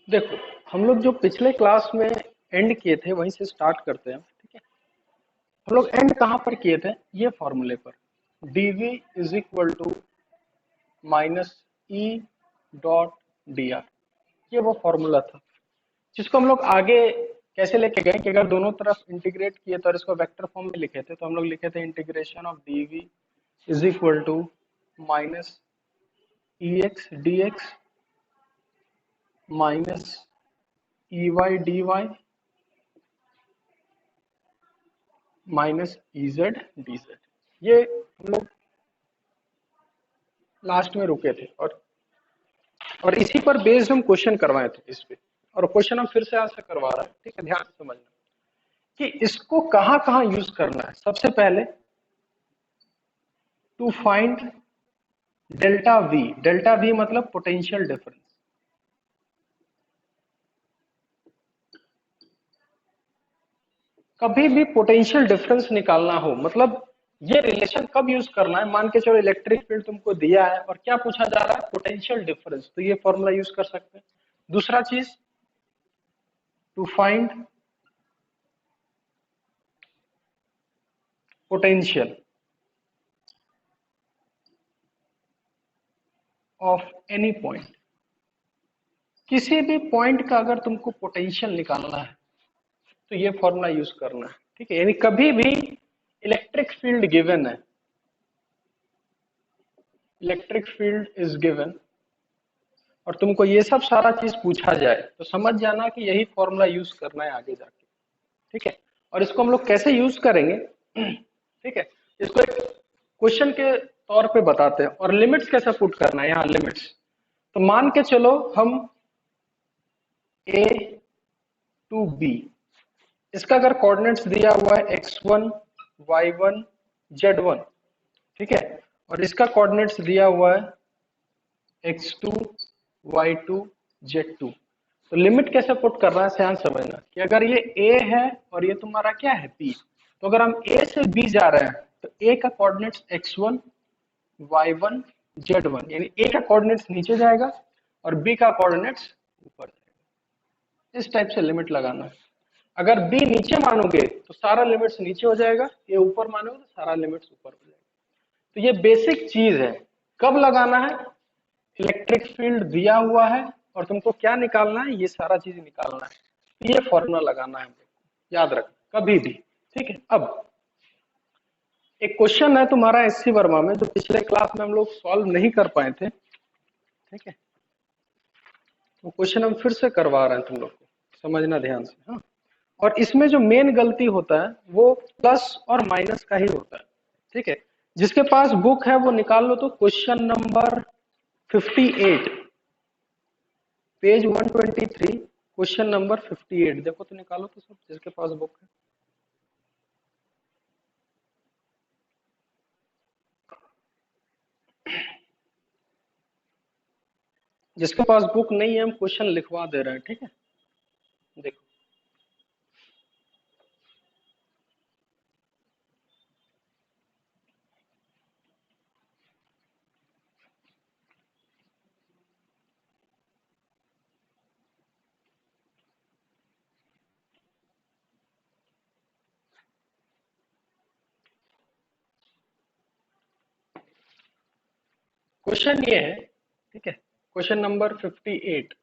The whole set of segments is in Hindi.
देखो, हम लोग जो पिछले क्लास में एंड किए थे वहीं से स्टार्ट करते हैं। ठीक है, हम लोग एंड कहाँ पर किए थे? ये फॉर्मूले पर, dv is equal to minus E dot D R. ये वो फॉर्मूला था जिसको हम लोग आगे कैसे लेके गए कि अगर दोनों तरफ इंटीग्रेट किए तो, और इसको वेक्टर फॉर्म में लिखे थे तो हम लोग लिखे थे integration of dv is equal to minus E X D X minus E Y D Y minus E Z D Z. ये हम लोग लास्ट में रुके थे, और इसी पर बेस्ड हम क्वेश्चन करवाए थे इस पे, और क्वेश्चन हम फिर से आज से करवा रहे हैं। ठीक है, ध्यान से समझना कि इसको कहां कहां यूज करना है। सबसे पहले टू फाइंड डेल्टा वी मतलब पोटेंशियल डिफरेंस। कभी भी पोटेंशियल डिफरेंस निकालना हो, मतलब ये रिलेशन कब यूज करना है? मान के चलो इलेक्ट्रिक फील्ड तुमको दिया है और क्या पूछा जा रहा है? पोटेंशियल डिफरेंस, तो ये फॉर्मूला यूज कर सकते हैं। दूसरा चीज, to find potential of any point. किसी भी पॉइंट का अगर तुमको पोटेंशियल निकालना है तो ये फॉर्मूला यूज करना है। ठीक है, यानी कभी भी इलेक्ट्रिक फील्ड गिवन है, इलेक्ट्रिक फील्ड इज गिवन, और तुमको ये सब सारा चीज पूछा जाए तो समझ जाना कि यही फॉर्मूला यूज करना है आगे जाके। ठीक है, और इसको हम लोग कैसे यूज करेंगे? ठीक है, इसको एक क्वेश्चन के तौर पे बताते हैं। और लिमिट्स कैसे पुट करना है यहाँ, लिमिट्स तो मान के चलो हम ए टू बी, इसका अगर कोऑर्डिनेट्स दिया हुआ है x1 y1 z1, ठीक है, और इसका कोऑर्डिनेट्स दिया हुआ है x2 y2 z2, तो लिमिट कैसे पुट कर रहा है ध्यान समझना कि अगर ये a है और ये तुम्हारा क्या है b, तो अगर हम a से b जा रहे हैं तो a का कोऑर्डिनेट्स x1 y1 z1, यानी a का कोऑर्डिनेट्स नीचे जाएगा और b का कोऑर्डिनेट्स ऊपर जाएगा। इस टाइप से लिमिट लगाना है। अगर b नीचे मानोगे तो सारा लिमिट्स नीचे हो जाएगा, ये ऊपर मानोगे तो सारा लिमिट्स ऊपर हो जाएगा। तो ये बेसिक चीज है। कब लगाना है? इलेक्ट्रिक फील्ड दिया हुआ है और तुमको क्या निकालना है? ये सारा चीज निकालना है, तो ये फॉर्मूला लगाना है, याद रख कभी भी। ठीक है, अब एक क्वेश्चन है तुम्हारा एससी वर्मा में जो पिछले क्लास में हम लोग सॉल्व नहीं कर पाए थे। ठीक है, तो क्वेश्चन हम फिर से करवा रहे हैं, तुम लोग को समझना ध्यान से। हाँ, और इसमें जो मेन गलती होता है वो प्लस और माइनस का ही होता है। ठीक है, जिसके पास बुक है वो निकाल लो, तो question number 58 page 123 question number 58 देखो तो निकालो तो सब, जिसके पास बुक है। जिसके पास बुक नहीं है हम क्वेश्चन लिखवा दे रहे हैं। ठीक है, देखो क्वेश्चन ये है। ठीक है, क्वेश्चन नंबर 58,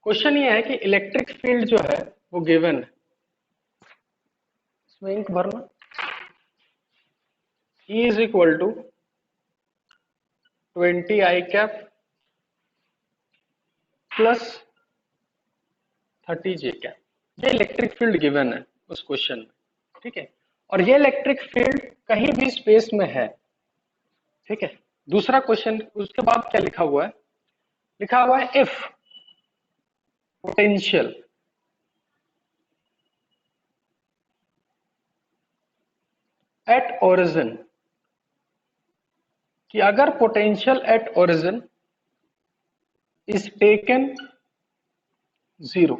क्वेश्चन ये है कि इलेक्ट्रिक फील्ड जो है वो गिवन है। इसमें इंक भरना, E is equal to 20 I cap plus 30 J cap. ये इलेक्ट्रिक फील्ड गिवन है उस क्वेश्चन में। ठीक है, और ये इलेक्ट्रिक फील्ड कहीं भी स्पेस में है। ठीक है, दूसरा क्वेश्चन उसके बाद क्या लिखा हुआ है? लिखा हुआ है इफ पोटेंशियल एट ओरिजिन, कि अगर potential at origin is taken 0,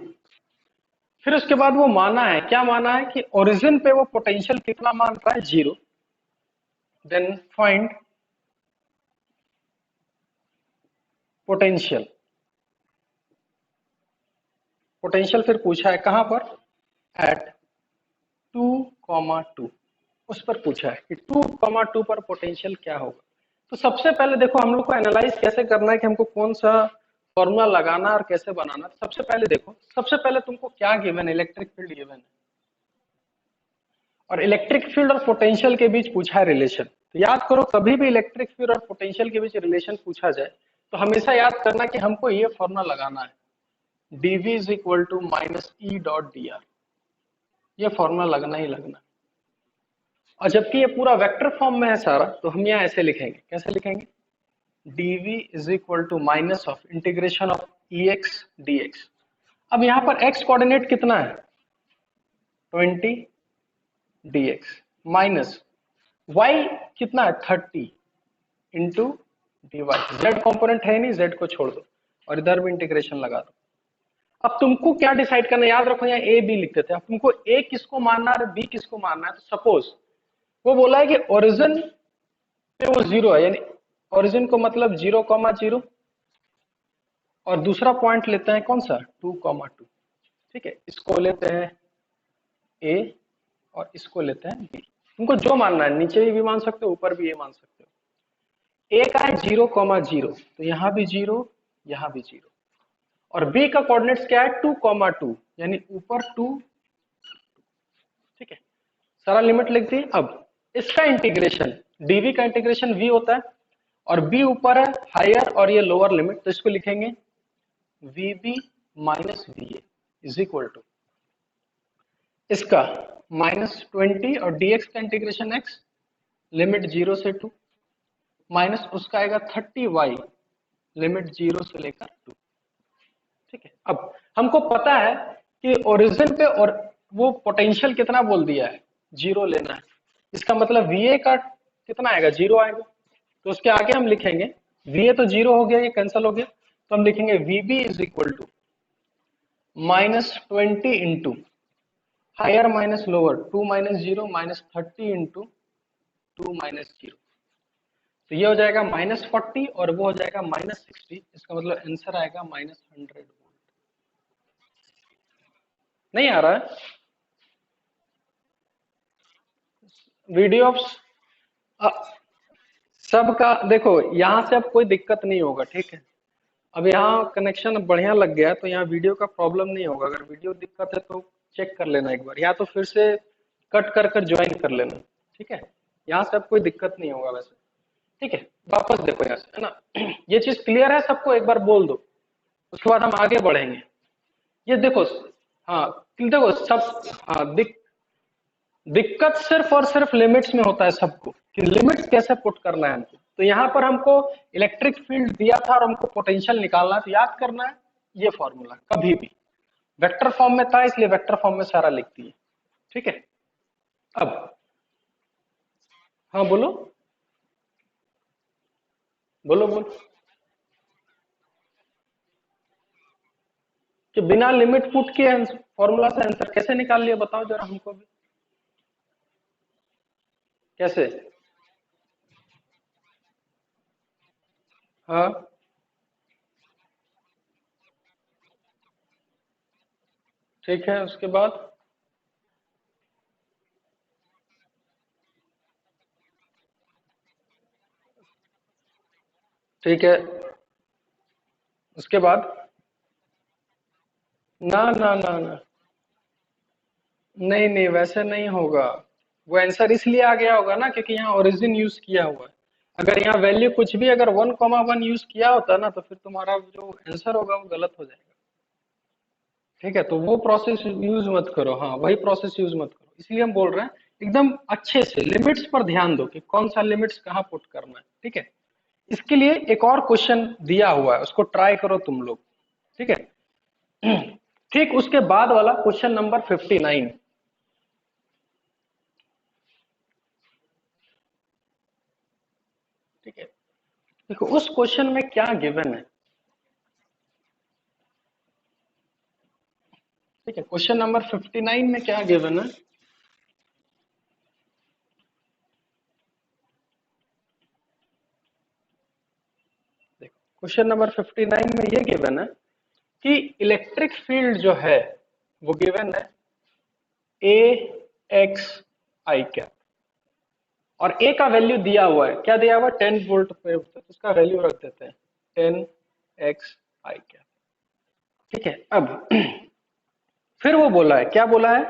फिर उसके बाद वो माना है, क्या माना है कि ओरिजिन पे वो पोटेंशियल कितना मान रहा है? 0। देन फाइंड पोटेंशियल, पोटेंशियल फिर पूछा है कहां पर, एट 2,2, उस पर पूछा है कि 2,2 पर पोटेंशियल क्या होगा। तो सबसे पहले देखो हम लोग को एनालाइज कैसे करना है कि हमको कौन सा फॉर्मूला लगाना और कैसे बनाना। तो सबसे पहले देखो, सबसे पहले तुमको क्या गिवन है, इलेक्ट्रिक फील्ड गिवन है, और इलेक्ट्रिक फील्ड और पोटेंशियल के बीच पूछा है रिलेशन। तो याद करो, कभी भी इलेक्ट्रिक फील्ड और पोटेंशियल के बीच रिलेशन पूछा जाए तो हमेशा याद करना कि हमको ये फॉर्मूला लगाना है, dv is equal to minus E dot D R, ये फॉर्मूला लगना ही लगना। और जबकि ये पूरा वेक्टर फॉर्म में है सारा, तो हम यहाँ ऐसे लिखेंगे, कैसे लिखेंगे, dv is equal to minus of integration of ex dx। अब यहाँ पर x कोऑर्डिनेट कितना है, 20 dx, माइनस y कितना है, 30 इंटू dy। z कॉम्पोनेंट है नहीं, z को छोड़ दो और इधर भी इंटीग्रेशन लगा दो। अब तुमको क्या डिसाइड करना है, याद रखो यहाँ ए बी लिखते थे, अब तुमको ए किसको मानना है और बी किसको मानना है। तो सपोज वो बोला है कि ओरिजिन पे वो जीरो है, यानी ओरिजिन को मतलब 0,0, और दूसरा पॉइंट लेते हैं कौन सा, 2,2, ठीक है, इसको लेते हैं ए और इसको लेते हैं बी। तुमको जो मानना है, नीचे भी मान सकते हो, ऊपर भी ये मान सकते हो। ए का है 0,0, तो यहाँ भी 0, यहाँ भी 0, और बी का कोऑर्डिनेट्स क्या है, 2,2, यानी ऊपर 2, ठीक है, सारा लिमिट लिख दी। अब इसका इंटीग्रेशन, डीवी का इंटीग्रेशन वी होता है, और बी ऊपर है हायर और ये लोअर लिमिट, तो इसको लिखेंगे V B minus V A is equal to इसका -20 और dx का इंटीग्रेशन x, लिमिट 0 से 2, माइनस उसका आएगा 30y, लिमिट 0 से लेकर 2, ठीक है। अब हमको पता है कि ओरिजिन पे और वो पोटेंशियल कितना बोल दिया है, 0 लेना है, इसका मतलब va का कितना आएगा, 0 आएगा। तो उसके आगे हम लिखेंगे, va तो 0 हो गया, ये कैंसिल हो गया, तो हम लिखेंगे vb is equal to -20 into higher minus lower 2 minus 0 minus 30 into 2 minus 0। तो ये हो जाएगा -40 और वो हो जाएगा -60, इसका मतलब आंसर आएगा -100 वोल्ट। नहीं आ रहा है वीडियो ऑफ सबका, देखो यहाँ से अब कोई दिक्कत नहीं होगा, ठीक है। अब यहाँ कनेक्शन बढ़िया लग गया तो यहाँ वीडियो का प्रॉब्लम नहीं होगा। अगर वीडियो दिक्कत है तो चेक कर लेना एक बार, या तो फिर से कट कर कर ज्वाइन कर लेना, ठीक है। यहाँ से अब कोई दिक्कत नहीं होगा वैसे, ठीक है। वापस देखो यहाँ से, है ना, ये चीज क्लियर है सबको, एक बार बोल दो, उसके बाद हम आगे बढ़ेंगे। ये देखो, हाँ देखो सब, हाँ दिक्कत सिर्फ और सिर्फ लिमिट्स में होता है सबको, कि लिमिट्स कैसे पुट करना है हमको। तो यहाँ पर हमको इलेक्ट्रिक फील्ड दिया था और हमको पोटेंशियल निकालना है, तो याद करना है ये फॉर्मूला कभी भी वेक्टर फॉर्म में था, इसलिए वेक्टर फॉर्म में सारा लिखती है, ठीक है। अब हाँ बोलो, बोलो बोलो, कि बिना लिमिट पुट किए फॉर्मूला से आंसर कैसे निकाल लिया, बताओ जरा हमको भी, कैसे। हाँ ठीक है, उसके बाद ठीक है, उसके बाद ना ना ना ना, नहीं नहीं वैसे नहीं होगा। वो आंसर इसलिए आ गया होगा ना क्योंकि यहाँ ओरिजिन यूज किया हुआ है। अगर यहाँ वैल्यू कुछ भी अगर 1,1 यूज किया होता ना, तो फिर तुम्हारा जो आंसर होगा वो गलत हो जाएगा, ठीक है। तो वो प्रोसेस यूज मत करो, हाँ वही प्रोसेस यूज मत करो, इसलिए हम बोल रहे हैं एकदम अच्छे से लिमिट्स पर ध्यान दो कि कौन सा लिमिट्स कहाँ पुट करना है, ठीक है। इसके लिए एक और क्वेश्चन दिया हुआ है, उसको ट्राई करो तुम लोग, ठीक है। ठीक उसके बाद वाला क्वेश्चन नंबर 59, ठीक है। देखो उस क्वेश्चन में क्या गिवन है, ठीक है। क्वेश्चन नंबर 59 में क्या गिवन है, देखो क्वेश्चन नंबर 59 में ये गिवन है कि इलेक्ट्रिक फील्ड जो है वो गिवन है ए एक्स आई कैप, और ए का वैल्यू दिया हुआ है, क्या दिया हुआ है 10 वोल्ट पे, तो उसका वैल्यू रख देते हैं 10 एक्स आई कैप। ठीक है, अब फिर वो बोला है, क्या बोला है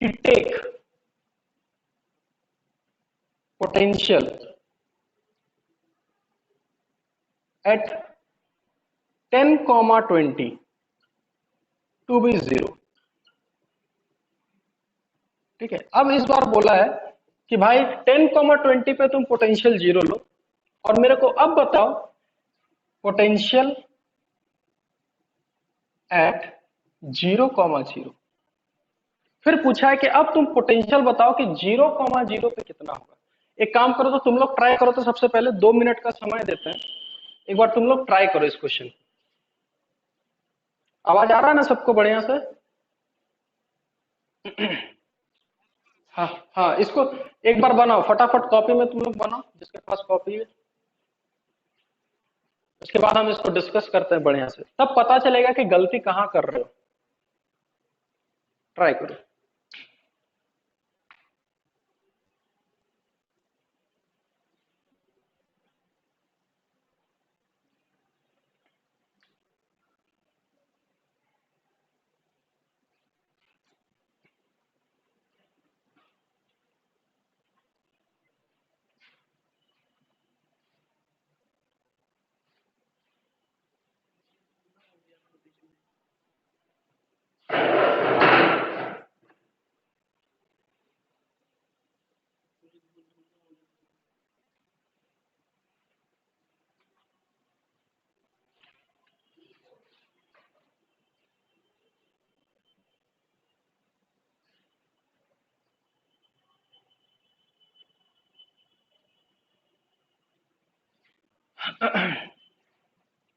कि take potential at 10, 20 to be 0। ठीक है, अब इस बार बोला है कि भाई 10, 20 पे तुम पोटेंशियल 0 लो, और मेरे को अब बताओ पोटेंशियल एट 0, 0। फिर पूछा है कि अब तुम पोटेंशियल बताओ कि 0, 0 पे कितना होगा। एक काम करो, तो तुम लोग ट्राई करो, तो सबसे पहले 2 मिनट का समय देते हैं, एक बार तुम लोग ट्राई करो इस क्वेश्चन। आवाज आ रहा है ना सबको बढ़िया से? हाँ हाँ, इसको एक बार बनाओ फटाफट, कॉपी में तुम लोग बनाओ जिसके पास कॉपी है। उसके बाद हम इसको डिस्कस करते हैं बढ़िया से, तब पता चलेगा कि गलती कहाँ कर रहे हो। ट्राई करो।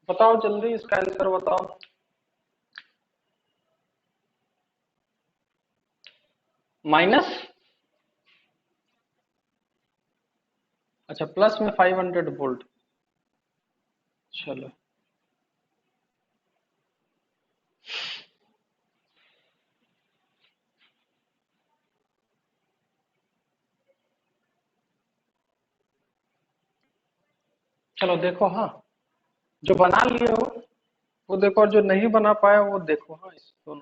बताओ जल्दी इसका आंसर बताओ। माइनस, अच्छा प्लस में 500 वोल्ट। चलो चलो देखो, हाँ जो बना लिए हो वो देखो, और जो नहीं बना पाया वो देखो, हाँ इस दोनों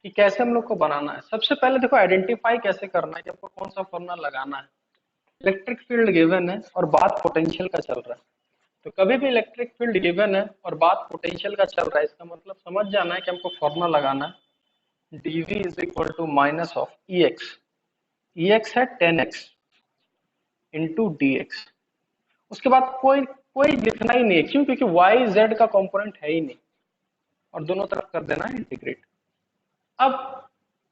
कि कैसे हम लोग को बनाना है। सबसे पहले देखो आइडेंटिफाई कैसे करना है कि आपको कौन सा फॉर्मूला लगाना है। इलेक्ट्रिक फील्ड गिवन है और बात पोटेंशियल का चल रहा है, तो कभी भी इलेक्ट्रिक फील्ड गिवन है और बात पोटेंशियल का चल रहा है, इसका मतलब समझ जाना है कि हमको फॉर्मूला लगाना है dv is equal to minus of E X. E X है 10x इंटू डी एक्स। उसके बाद कोई कोई लिखना ही नहीं है, क्यों? क्योंकि वाई जेड का कंपोनेंट है ही नहीं, और दोनों तरफ कर देना है इंटीग्रेट। अब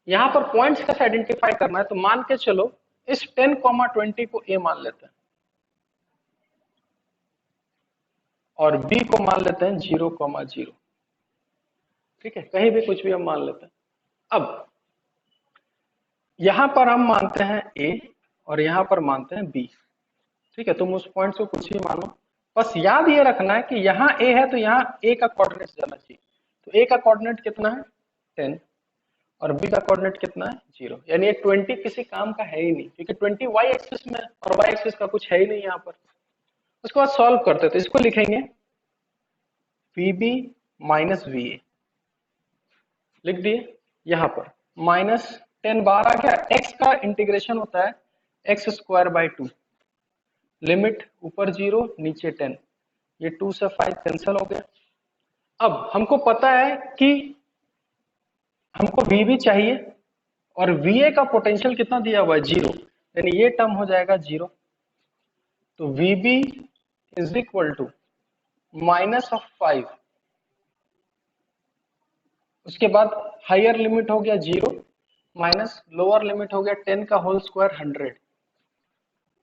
यहां पर पॉइंट्स कैसे आइडेंटिफाई करना है, तो मान के चलो इस 10, 20 को ए मान लेते हैं, और बी को मान लेते हैं 0, 0। ठीक है, कहीं भी कुछ भी हम मान लेते हैं। अब यहां पर हम मानते हैं ए और यहां पर मानते हैं बी। ठीक है, तुम उस पॉइंट को कुछ ही मानो, बस याद ये रखना है कि यहाँ ए है तो यहाँ ए का कोऑर्डिनेट जाना चाहिए। तो ए का कोऑर्डिनेट कितना है 10, और बी का कोऑर्डिनेट कितना है 0, यानी ये 20 किसी काम का है ही नहीं, क्योंकि 20 वाई एक्सिस में और वाई एक्सिस का कुछ है ही नहीं यहाँ पर। उसके बाद सॉल्व करते हैं, तो इसको लिखेंगे VB माइनस VA, लिख दिए। यहाँ पर माइनस 10 बार आ गया, एक्स का इंटीग्रेशन होता है x²/2, लिमिट ऊपर 0 नीचे 10, ये 2 से 5 कैंसिल हो गया। अब हमको पता है कि हमको VB चाहिए, और VA का पोटेंशियल कितना दिया हुआ है 0, यानी ये टर्म हो जाएगा 0। तो VB is equal to minus of 5, उसके बाद हायर लिमिट हो गया 0, माइनस लोअर लिमिट हो गया 10 का होल स्क्वायर 100,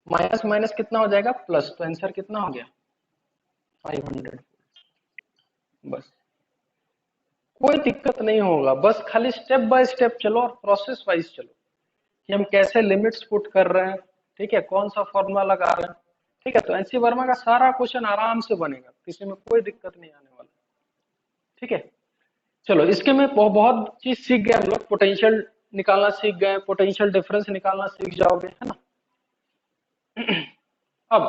माइनस माइनस कितना हो जाएगा प्लस, तो आंसर कितना हो गया 500। बस कोई दिक्कत नहीं होगा, बस खाली स्टेप बाय स्टेप चलो और प्रोसेस वाइज चलो कि हम कैसे लिमिट्स पुट कर रहे हैं, ठीक है, कौन सा फॉर्मूला लगा रहे हैं। ठीक है, तो एनसी वर्मा का सारा क्वेश्चन आराम से बनेगा, किसी में कोई दिक्कत नहीं आने वाला। ठीक है, चलो इसके में बहुत चीज सीख गए हम लोग, पोटेंशियल निकालना सीख गए, पोटेंशियल डिफरेंस निकालना सीख जाओगे, है ना। अब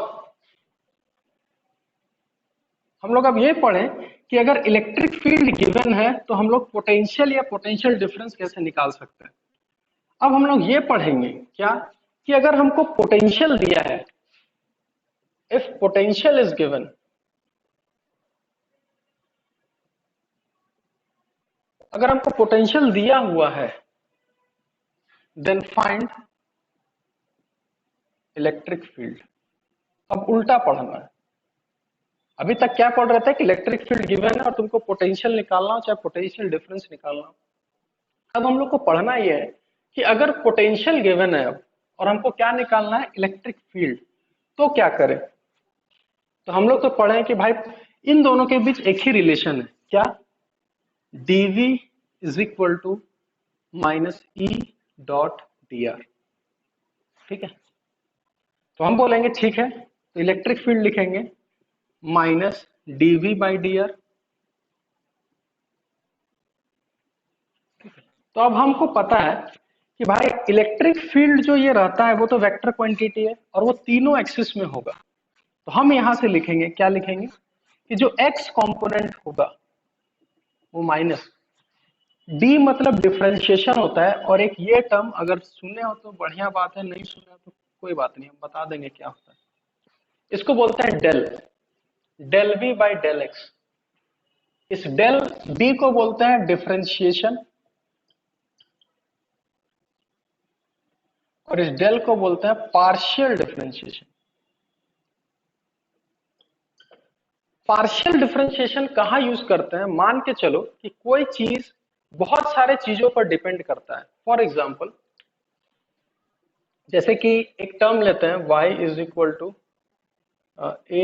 हम लोग अब ये पढ़ें कि अगर इलेक्ट्रिक फील्ड गिवन है तो हम लोग पोटेंशियल या पोटेंशियल डिफरेंस कैसे निकाल सकते हैं। अब हम लोग ये पढ़ेंगे क्या, कि अगर हमको पोटेंशियल दिया है, इफ पोटेंशियल इज गिवन, अगर हमको पोटेंशियल दिया हुआ है, देन फाइंड इलेक्ट्रिक फील्ड। अब उल्टा पढ़ना है, अभी तक क्या पढ़ रहे थे कि इलेक्ट्रिक फील्ड गिवन है और तुमको पोटेंशियल निकालना हो चाहे पोटेंशियल डिफरेंस निकालना हो। अब हम लोग को पढ़ना ये है कि अगर पोटेंशियल गिवन है अब और हमको क्या निकालना है, इलेक्ट्रिक फील्ड, तो क्या करें। तो हम लोग तो पढ़े कि भाई इन दोनों के बीच एक ही रिलेशन है, क्या, dv is equal to minus E dot D R. ठीक है, तो हम बोलेंगे ठीक है, तो इलेक्ट्रिक फील्ड लिखेंगे minus dv by D R. तो अब हमको पता है कि भाई इलेक्ट्रिक फील्ड जो ये रहता है वो तो वेक्टर क्वांटिटी है और वो तीनों एक्सिस में होगा। तो हम यहां से लिखेंगे, क्या लिखेंगे, कि जो x कंपोनेंट होगा वो माइनस d, मतलब डिफरेंशिएशन होता है, और एक ये टर्म अगर सुने हो तो बढ़िया बात है, नहीं सुने हो तो कोई बात नहीं, हम बता देंगे क्या होता है। इसको बोलते हैं del, del v by del X. इस डेल d को बोलते हैं डिफरेंशिएशन और इस डेल को बोलते हैं पार्शियल डिफरेंशिएशन। पार्शियल डिफरेंशिएशन कहां यूज करते हैं, मान के चलो कि कोई चीज बहुत सारे चीजों पर डिपेंड करता है। फॉर एग्जाम्पल जैसे कि एक टर्म लेते हैं y is equal to A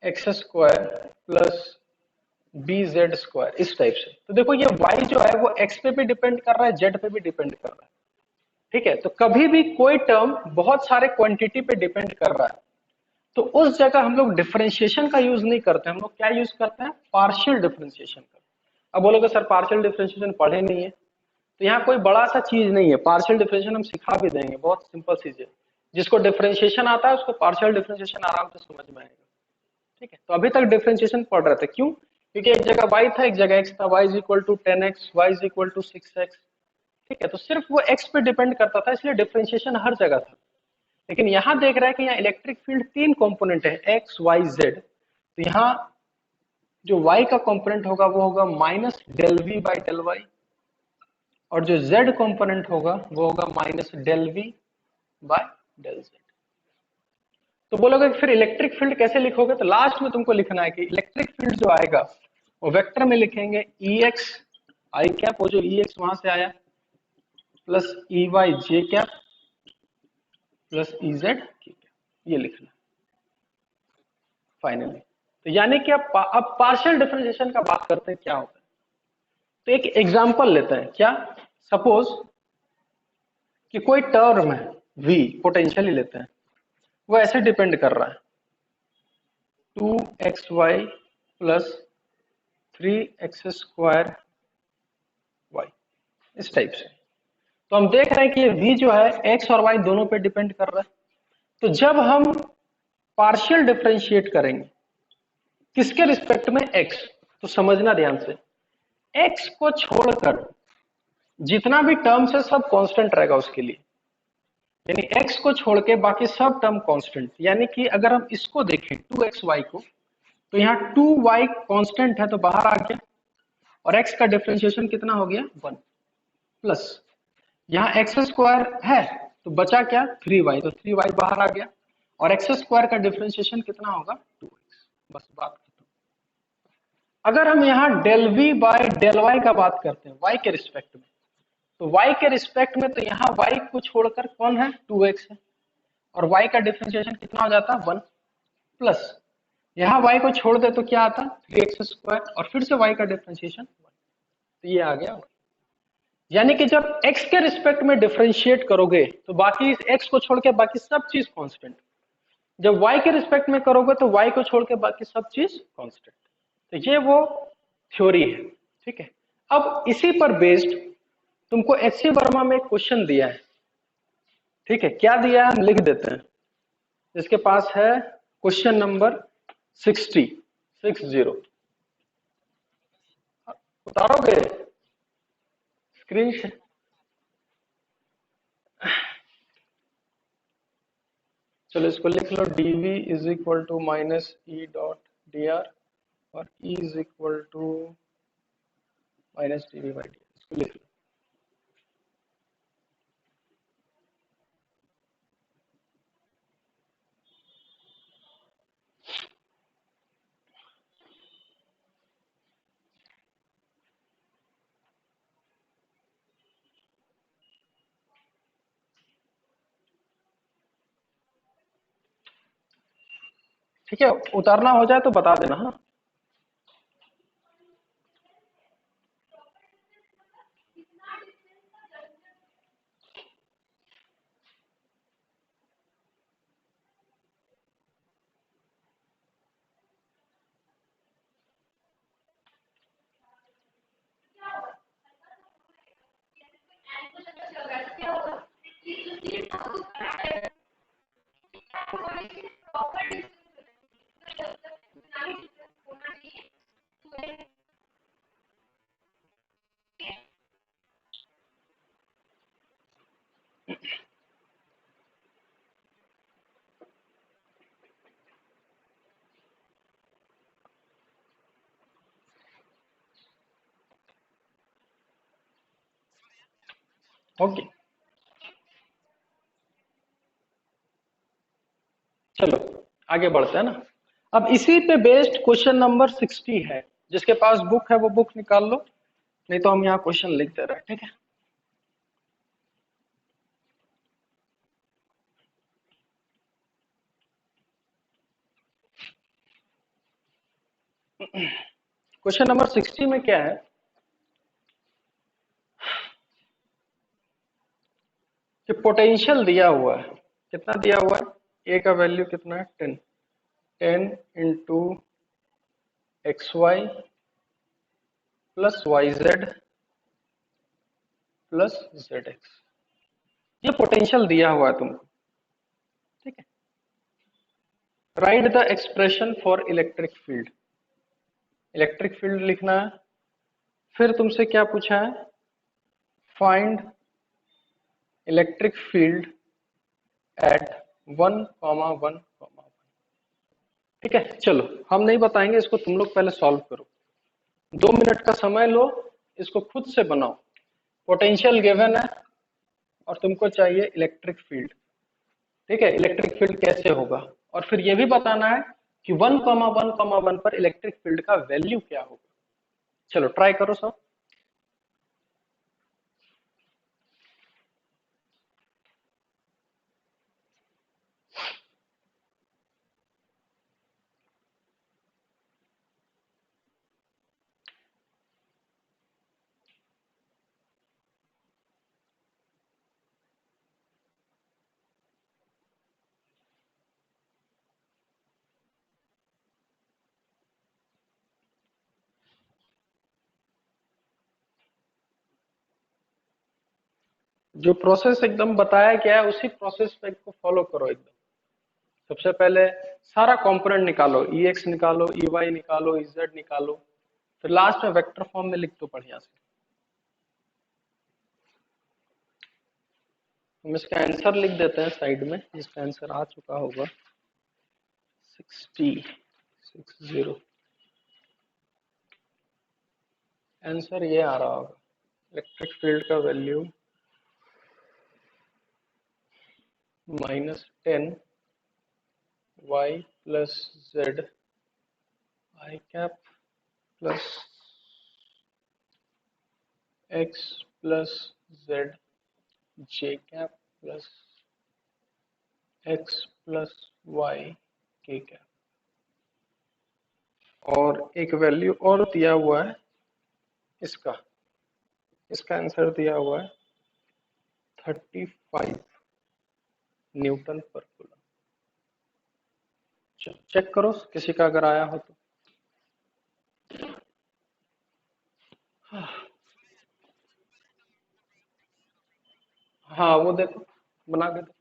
X square plus B Z square, इस टाइप से। तो देखो ये y जो है वो x पे भी डिपेंड कर रहा है, z पे भी डिपेंड कर रहा है। ठीक है, तो कभी भी कोई टर्म बहुत सारे क्वांटिटी पे डिपेंड कर रहा है तो उस जगह हम लोग डिफरेंशिएशन का यूज नहीं करते, हम लोग क्या यूज करते हैं, पार्शियल डिफरेंशिएशन का। अब बोलोगे सर पार्शियल डिफरेंशिएशन पढ़े नहीं है, तो यहाँ कोई बड़ा सा चीज नहीं है, पार्शियल डिफरेंशिएशन हम सिखा भी देंगे, बहुत सिंपल चीज है। जिसको डिफरेंशिएशन आता है उसको पार्शियल डिफरेंशिएशन आराम से समझ में आएगा। ठीक है, तो अभी तक डिफरेंशिएशन पढ़ रहे थे, क्यों, क्योंकि एक जगह y था एक जगह x था, y is equal to 10x, y is equal to 6x। ठीक है, तो सिर्फ वो x पे डिपेंड करता था, इसलिए डिफरेंशिएशन हर जगह था। लेकिन यहां देख रहा है कि यहाँ इलेक्ट्रिक फील्ड तीन कंपोनेंट है, एक्स वाई जेड। तो यहाँ जो y का कंपोनेंट होगा वो होगा minus del V by del Y, और जो z कंपोनेंट होगा वो होगा minus del V by del Z. तो बोलोगे फिर इलेक्ट्रिक फील्ड कैसे लिखोगे, तो लास्ट में तुमको लिखना है कि इलेक्ट्रिक फील्ड जो आएगा वो वेक्टर में लिखेंगे ई एक्स आई कैप, वो जो ई एक्स वहां से आया, प्लस ई वाई जे कैप प्लस ई जेड के कैप, ये लिखना फाइनली। तो यानी कि अब पार्शियल डिफरेंशिएशन का बात करते हैं क्या होता है। तो एक एग्जांपल लेते हैं, क्या, सपोज कि कोई टर्म है v, पोटेंशियल ही लेते हैं, वो ऐसे डिपेंड कर रहा है 2xy plus 3x square y, इस टाइप से। तो हम देख रहे हैं कि ये v जो है x और y दोनों पे डिपेंड कर रहा है। तो जब हम पार्शियल डिफरेंशिएट करेंगे किसके रिस्पेक्ट में, x, तो समझना ध्यान से, x को छोड़कर जितना भी टर्म्स है सब कांस्टेंट रहेगा उसके लिए, यानी x को छोड़ के बाकी सब टर्म कांस्टेंट। यानी कि अगर हम इसको देखें 2xy को, तो यहाँ 2y कांस्टेंट है तो बाहर आ गया, और x का डिफरेंशिएशन कितना हो गया 1, प्लस यहाँ एक्स स्क्वायर है तो बचा क्या 3y, तो 3y बाहर आ गया, और एक्स स्क्वायर का डिफरेंशिएशन कितना होगा 2x, बस बात खत्म। अगर हम यहाँ del v by del y का बात करते हैं y के रिस्पेक्ट में, तो y के रिस्पेक्ट में तो यहाँ y को छोड़कर कौन है 2x है, और y का डिफरेंशिएशन कितना हो जाता 1, प्लस यहाँ y को छोड़ दे तो क्या आता 3x स्क्वायर, और फिर से y का डिफरेंशिएशन 1, तो ये आ गया। यानी कि जब x के रिस्पेक्ट में डिफरेंशिएट करोगे तो बाकी x को छोड़ के बाकी सब चीज कांस्टेंट, जब y के रिस्पेक्ट में करोगे तो y को छोड़ के बाकी सब चीज कांस्टेंट। तो ये वो थ्योरी है, ठीक है। अब इसी पर बेस्ड तुमको एचसी वर्मा में एक क्वेश्चन दिया है, ठीक है। क्या दिया है हम लिख देते हैं। इसके पास है क्वेश्चन नंबर 60। उतारोगे स्क्रीन से? चलो इसको लिख लो, dv is equal to minus E dot D R और e is equal to minus dv by D, इसको लिख लो। ठीक है, उतारना हो जाए तो बता देना। हाँ, ओके। चलो आगे बढ़ते हैं ना। अब इसी पे बेस्ड क्वेश्चन नंबर 60 है। जिसके पास बुक है वो बुक निकाल लो, नहीं तो हम यहाँ क्वेश्चन लिख दे रहे हैं, ठीक है। क्वेश्चन नंबर 60 में क्या है कि पोटेंशियल दिया हुआ है। कितना दिया हुआ है? ए का वैल्यू कितना है? 10। 10 into X Y plus Y Z plus Z X. ये पोटेंशियल दिया हुआ है तुमको, ठीक है। Write the expression for electric field. Electric field लिखना है। फिर तुमसे क्या पूछा है? Find electric field at 1,1,1। ठीक है, चलो हम नहीं बताएंगे इसको, तुम लोग पहले सॉल्व करो। 2 मिनट का समय लो, इसको खुद से बनाओ। पोटेंशियल गिवन है और तुमको चाहिए इलेक्ट्रिक फील्ड, ठीक है। इलेक्ट्रिक फील्ड कैसे होगा, और फिर यह भी बताना है कि 1,1,1 पर इलेक्ट्रिक फील्ड का वैल्यू क्या होगा। चलो ट्राई करो सब। जो प्रोसेस एकदम बताया गया है उसी प्रोसेस पे को फॉलो करो एकदम। सबसे पहले सारा कंपोनेंट निकालो, ई एक्स निकालो, ई वाई निकालो, ई जेड निकालो, फिर लास्ट में वेक्टर फॉर्म में लिख दो बढ़िया से। हम इसका आंसर लिख देते हैं साइड में, जिसका आंसर आ चुका होगा 60। आंसर ये आ रहा होगा, इलेक्ट्रिक फील्ड का value -10 Y plus Z I cap plus X plus Z J cap plus X plus Y K cap. और एक वैल्यू और दिया हुआ है इसका, इसका आंसर दिया हुआ है 35 न्यूटन पर कूलम। चेक करो किसी का अगर आया हो तो। हाँ वो देखो, बना के देखो।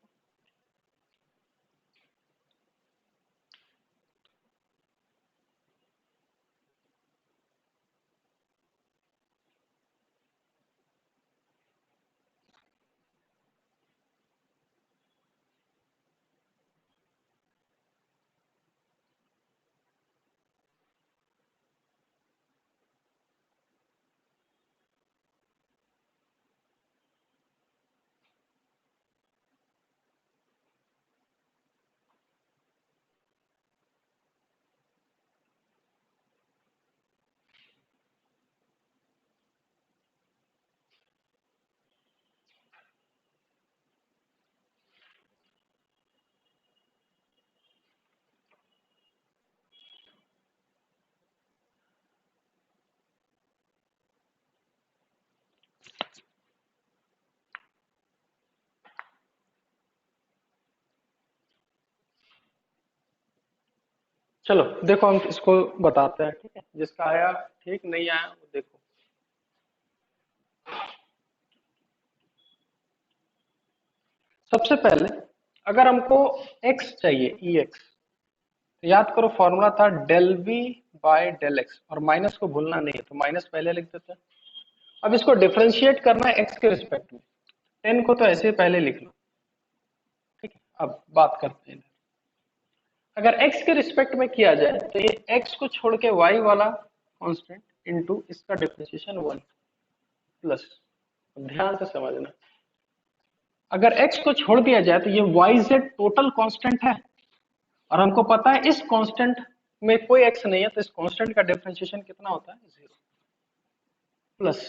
चलो देखो, हम इसको बताते हैं, ठीक है? जिसका आया ठीक, नहीं आया वो देखो। सबसे पहले अगर हमको x चाहिए, ई एक्स, तो याद करो फॉर्मूला था del V by del X, और माइनस को भूलना नहीं है, तो माइनस पहले लिख देते हैं। अब इसको डिफरेंशिएट करना है x के रिस्पेक्ट में, 10 को तो ऐसे ही पहले लिख लो, ठीक है? अब बात करते हैं, अगर x के रिस्पेक्ट में किया जाए तो ये x को छोड़ के y वाला कांस्टेंट इनटू इसका डिफरेंशिएशन 1 प्लस, ध्यान से समझना, अगर x को छोड़ दिया जाए तो ये yz टोटल कांस्टेंट है, और हमको पता है इस कांस्टेंट में कोई x नहीं है, तो इस कांस्टेंट का डिफरेंशिएशन कितना होता है, 0 प्लस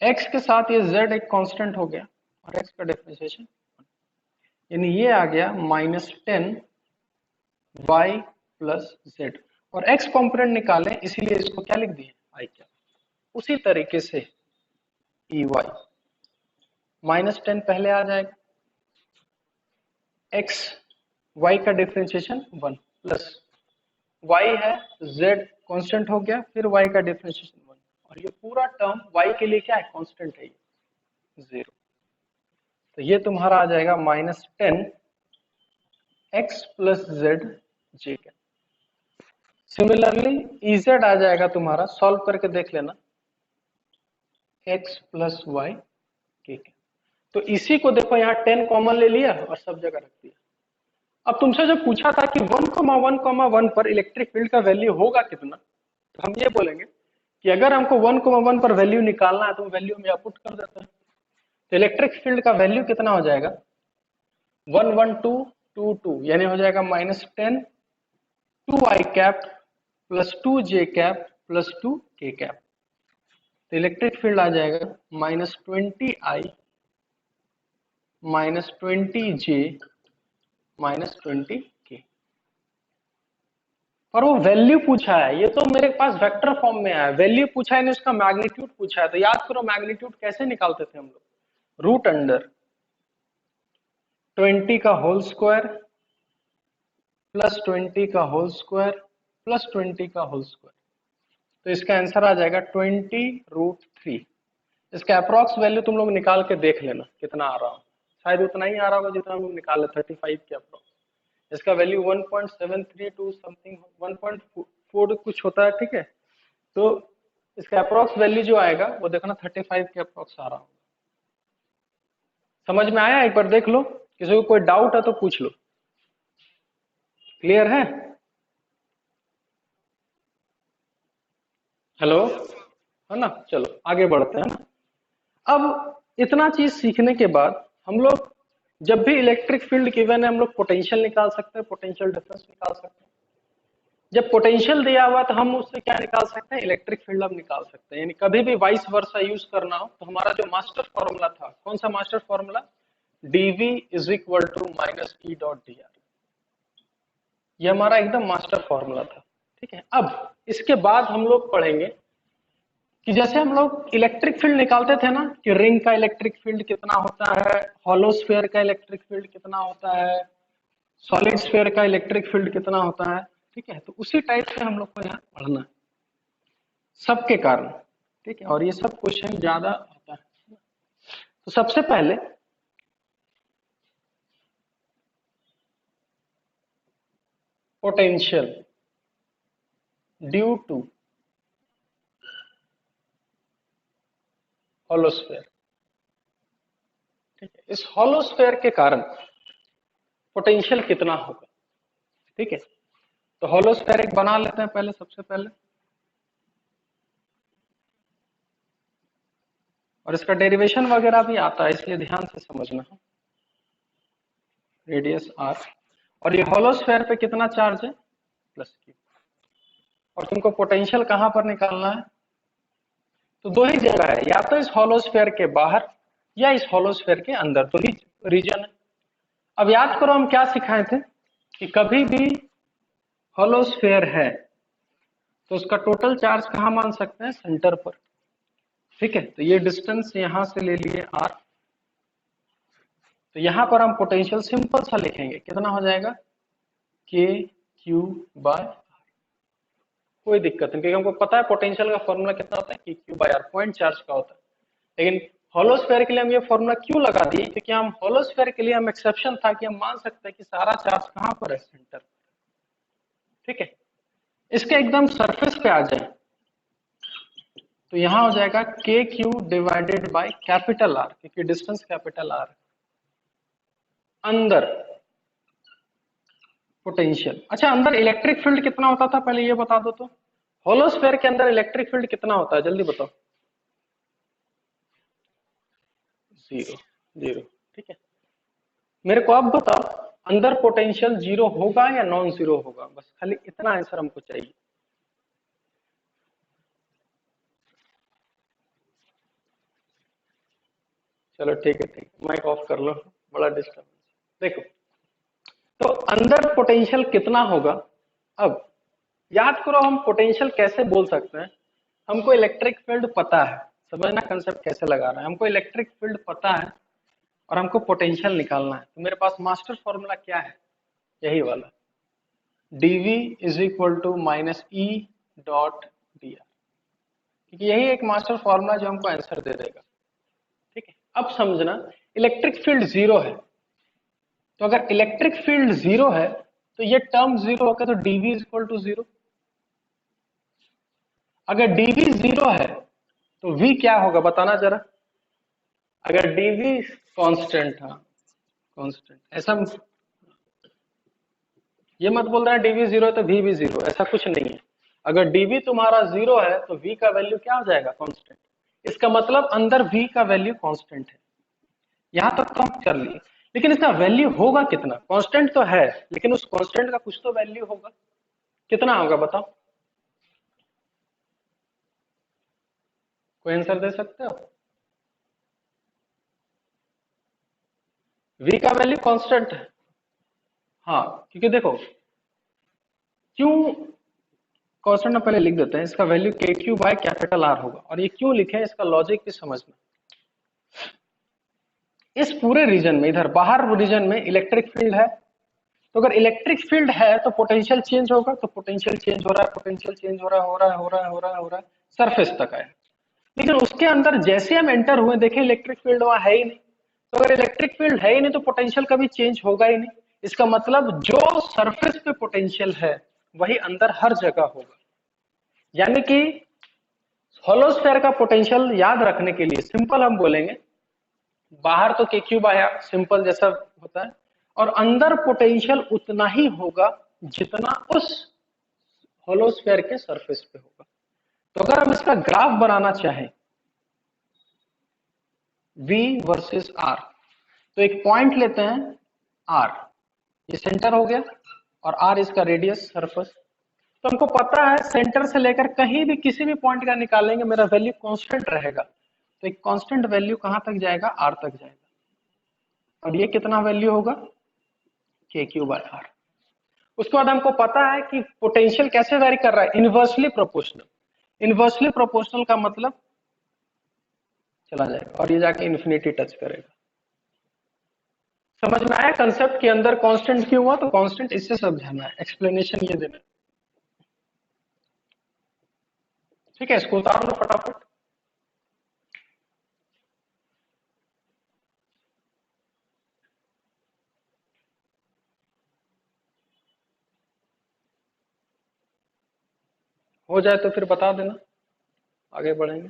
x के साथ ये z एक कांस्टेंट हो गया, और x का डिफरेंशिएशन, यानी ये आ गया -10 y प्लस z, और x कॉम्पोनेंट निकालें इसीलिए इसको क्या लिख दिए, i क्या। उसी तरीके से ई वाई, -10 पहले आ जाएगा, x y का डिफरेंशिएशन 1 प्लस y है, z कांस्टेंट हो गया, फिर y का डिफरेंशिएशन 1, और ये पूरा टर्म y के लिए क्या है, कांस्टेंट है, ये 0, तो ये तुम्हारा आ जाएगा -10 x प्लस जेड जे का। सिमिलरली Ez आ जाएगा तुम्हारा, सॉल्व करके देख लेना, x प्लस वाई के। तो इसी को देखो यहाँ 10 कॉमन ले लिया और सब जगह रख दिया। अब तुमसे जो पूछा था कि 1,1,1 पर इलेक्ट्रिक फील्ड का वैल्यू होगा कितना, तो हम ये बोलेंगे कि अगर हमको 1,1 पर वैल्यू निकालना है तो वैल्यू में पुट कर देते हैं, तो इलेक्ट्रिक फील्ड का वैल्यू कितना हो जाएगा, 11222, यानी हो जाएगा -10 2i cap plus 2j cap plus 2k cap, तो इलेक्ट्रिक फील्ड आ जाएगा -20i -20j -20k। और वो वैल्यू पूछा है, ये तो मेरे पास वेक्टर फॉर्म में आया, वैल्यू पूछा है, उसका मैग्नीट्यूड पूछा है, तो याद करो मैग्नीट्यूड कैसे निकालते थे हम लोग, रूट अंडर 20 का होल स्क्वायर प्लस 20 का होल स्क्वायर प्लस 20 का होल स्क्वायर, तो इसका आंसर आ जाएगा 20√3। इसका अप्रॉक्स वैल्यू तुम लोग निकाल के देख लेना कितना आ रहा हो, शायद उतना ही आ रहा होगा जितना हम लोग निकाले 35 के अप्रॉक्स। इसका वैल्यू 1.732 समथिंग 1.4 कुछ होता है, ठीक है? तो इसका अप्रॉक्स वैल्यू जो आएगा वो देखना 35 के अप्रॉक्स आ रहा होगा। समझ में आया, एक बार देख लो, किसी को कोई डाउट है तो पूछ लो। क्लियर है? हेलो, है ना? चलो आगे बढ़ते हैं ना। अब इतना चीज सीखने के बाद हम लोग जब भी इलेक्ट्रिक फील्ड गिवन है, हम लोग पोटेंशियल निकाल सकते हैं, पोटेंशियल डिफरेंस निकाल सकते हैं। जब पोटेंशियल दिया हुआ तो हम उससे क्या निकाल सकते हैं, इलेक्ट्रिक फील्ड हम निकाल सकते हैं। यानी कभी भी वाइस वर्सा यूज करना हो तो हमारा जो मास्टर फॉर्मूला था, कौन सा master formula, dv is equal to minus E dot D R, ये हमारा एकदम मास्टर फॉर्मूला था, ठीक है? अब इसके बाद हम लोग पढ़ेंगे कि जैसे हम लोग इलेक्ट्रिक फील्ड निकालते थे ना, कि रिंग का इलेक्ट्रिक फील्ड कितना होता है, हॉलो स्फीयर का इलेक्ट्रिक फील्ड कितना होता है, सॉलिड स्फीयर का इलेक्ट्रिक फील्ड कितना होता है, ठीक है। तो उसी टाइप से हम लोग को यहाँ पढ़ना है सबके कारण, ठीक है। और ये सब क्वेश्चन ज्यादा आता है। तो सबसे पहले पोटेंशियल ड्यू टू होलोस्फीयर, ठीक है। इस होलोस्फीयर के कारण पोटेंशियल कितना होगा, ठीक है। तो होलोस्फीयर एक बना लेते हैं पहले, सबसे पहले, और इसका डेरिवेशन वगैरह भी आता है, इसलिए ध्यान से समझना है। रेडियस आर, और ये होलोस्फीयर पे कितना चार्ज है, प्लस क्यू। और तुमको पोटेंशियल कहां पर निकालना है, तो दो ही जगह है, या तो इस होलोस्फीयर के बाहर या इस होलोस्फीयर के अंदर, दो ही रीजन है। अब याद करो हम क्या सिखाए थे कि कभी भी होलोस्फीयर है तो उसका टोटल चार्ज कहां मान सकते हैं, सेंटर पर, ठीक है। तो ये डिस्टेंस यहां से ले लिए आर, तो यहां पर हम पोटेंशियल सिंपल सा लिखेंगे, कितना हो जाएगा, के क्यू बाय, कोई दिक्कत नहीं, क्योंकि हमको पता है पोटेंशियल का फॉर्मूला कितना होता है, K Q by R, point charge का होता है। लेकिन होलोस्फीयर के लिए हम ये फॉर्मूला क्यों लगा दिए, क्योंकि हम होलोस्फीयर के लिए हम एक्सेप्शन था कि हम मान सकते हैं कि सारा चार्ज कहां पर है, सेंटर, ठीक है। इसके एकदम सरफेस पे आ जाए तो यहां हो जाएगा के Q divided by capital R, क्योंकि डिस्टेंस कैपिटल आर, अंदर पोटेंशियल। अच्छा, अंदर इलेक्ट्रिक फील्ड कितना होता था पहले ये बता दो तो, होलोस्फीयर के अंदर इलेक्ट्रिक फील्ड कितना होता है, जल्दी बताओ। जीरो, जीरो, ठीक है। मेरे को अब बताओ, अंदर पोटेंशियल जीरो होगा या नॉन जीरो होगा, बस खाली इतना आंसर हमको चाहिए। चलो ठीक है, ठीक है, माइक ऑफ कर लो, बड़ा डिस्टर्ब। देखो, तो अंदर पोटेंशियल कितना होगा। अब याद करो हम पोटेंशियल कैसे बोल सकते हैं, हमको इलेक्ट्रिक फील्ड पता है, समझना कंसेप्ट कैसे लगा रहा है, हमको इलेक्ट्रिक फील्ड पता है और हमको पोटेंशियल निकालना है। तो मेरे पास मास्टर फॉर्मूला क्या है, यही वाला, dv is equal to minus E dot D R, क्योंकि यही एक मास्टर फॉर्मूला जो हमको आंसर दे देगा, ठीक है। अब समझना, इलेक्ट्रिक फील्ड जीरो है, तो अगर इलेक्ट्रिक फील्ड जीरो है तो ये टर्म जीरो होगा, तो dv is equal to zero. अगर dv जीरो है तो v क्या होगा बताना जरा, अगर dv कांस्टेंट था, कांस्टेंट, ऐसा ये मत बोल रहा है dv जीरो है तो v भी जीरो, ऐसा कुछ नहीं है। अगर dv तुम्हारा जीरो है तो v का वैल्यू क्या हो जाएगा, कांस्टेंट। इसका मतलब अंदर v का वैल्यू कांस्टेंट है, यहां तक तो हम कर लिए। लेकिन इसका वैल्यू होगा कितना, कांस्टेंट तो है लेकिन उस कांस्टेंट का कुछ तो वैल्यू होगा, कितना होगा बताओ, कोई आंसर दे सकते हो। v का वैल्यू कांस्टेंट है, हाँ, क्योंकि देखो क्यों कांस्टेंट में पहले लिख देते हैं, इसका वैल्यू के क्यू बाय कैपिटल आर होगा। और ये क्यों लिखे हैं, इसका लॉजिक भी समझना। इस पूरे रीजन में, इधर बाहर रीजन में इलेक्ट्रिक फील्ड है, तो अगर इलेक्ट्रिक फील्ड है तो पोटेंशियल चेंज होगा, तो पोटेंशियल चेंज हो रहा है, पोटेंशियल चेंज हो रहा है, हो रहा है, हो रहा है, हो रहा है, हो रहा है, सरफेस तक आए। लेकिन उसके अंदर जैसे हम एंटर हुए देखें इलेक्ट्रिक फील्ड वहां है ही नहीं, तो अगर इलेक्ट्रिक फील्ड है ही नहीं तो पोटेंशियल कभी चेंज होगा ही नहीं। इसका मतलब जो सरफेस पे पोटेंशियल है वही अंदर हर जगह होगा। यानी कि होलोस्फेयर का पोटेंशियल याद रखने के लिए सिंपल हम बोलेंगे, बाहर तो के क्यूब आया सिंपल जैसा होता है, और अंदर पोटेंशियल उतना ही होगा जितना उस होलोस्फेयर के सरफेस पे होगा। तो अगर हम इसका ग्राफ बनाना चाहें, V वर्सेस R, तो एक पॉइंट लेते हैं R, ये सेंटर हो गया, और R इसका रेडियस सरफेस। तो हमको पता है सेंटर से लेकर कहीं भी किसी भी पॉइंट का निकालेंगे मेरा वैल्यू कांस्टेंट रहेगा, तो एक कांस्टेंट वैल्यू कहां तक जाएगा, R तक जाएगा। और ये कितना वैल्यू होगा, के क्यू बाय आर। उसके बाद हमको पता है कि पोटेंशियल कैसे वेरी कर रहा है, इनवर्सली प्रोपोर्शनल। इनवर्सली प्रोपोर्शनल का मतलब चला जाएगा और ये जाके इन्फिनिटी टच करेगा। समझ में आया कंसेप्ट के अंदर कांस्टेंट क्यों हुआ? तो कांस्टेंट इससे समझाना है, एक्सप्लेनेशन ये देना है। ठीक है, इसको उतार लो फटाफट। हो जाए तो फिर बता देना, आगे बढ़ेंगे।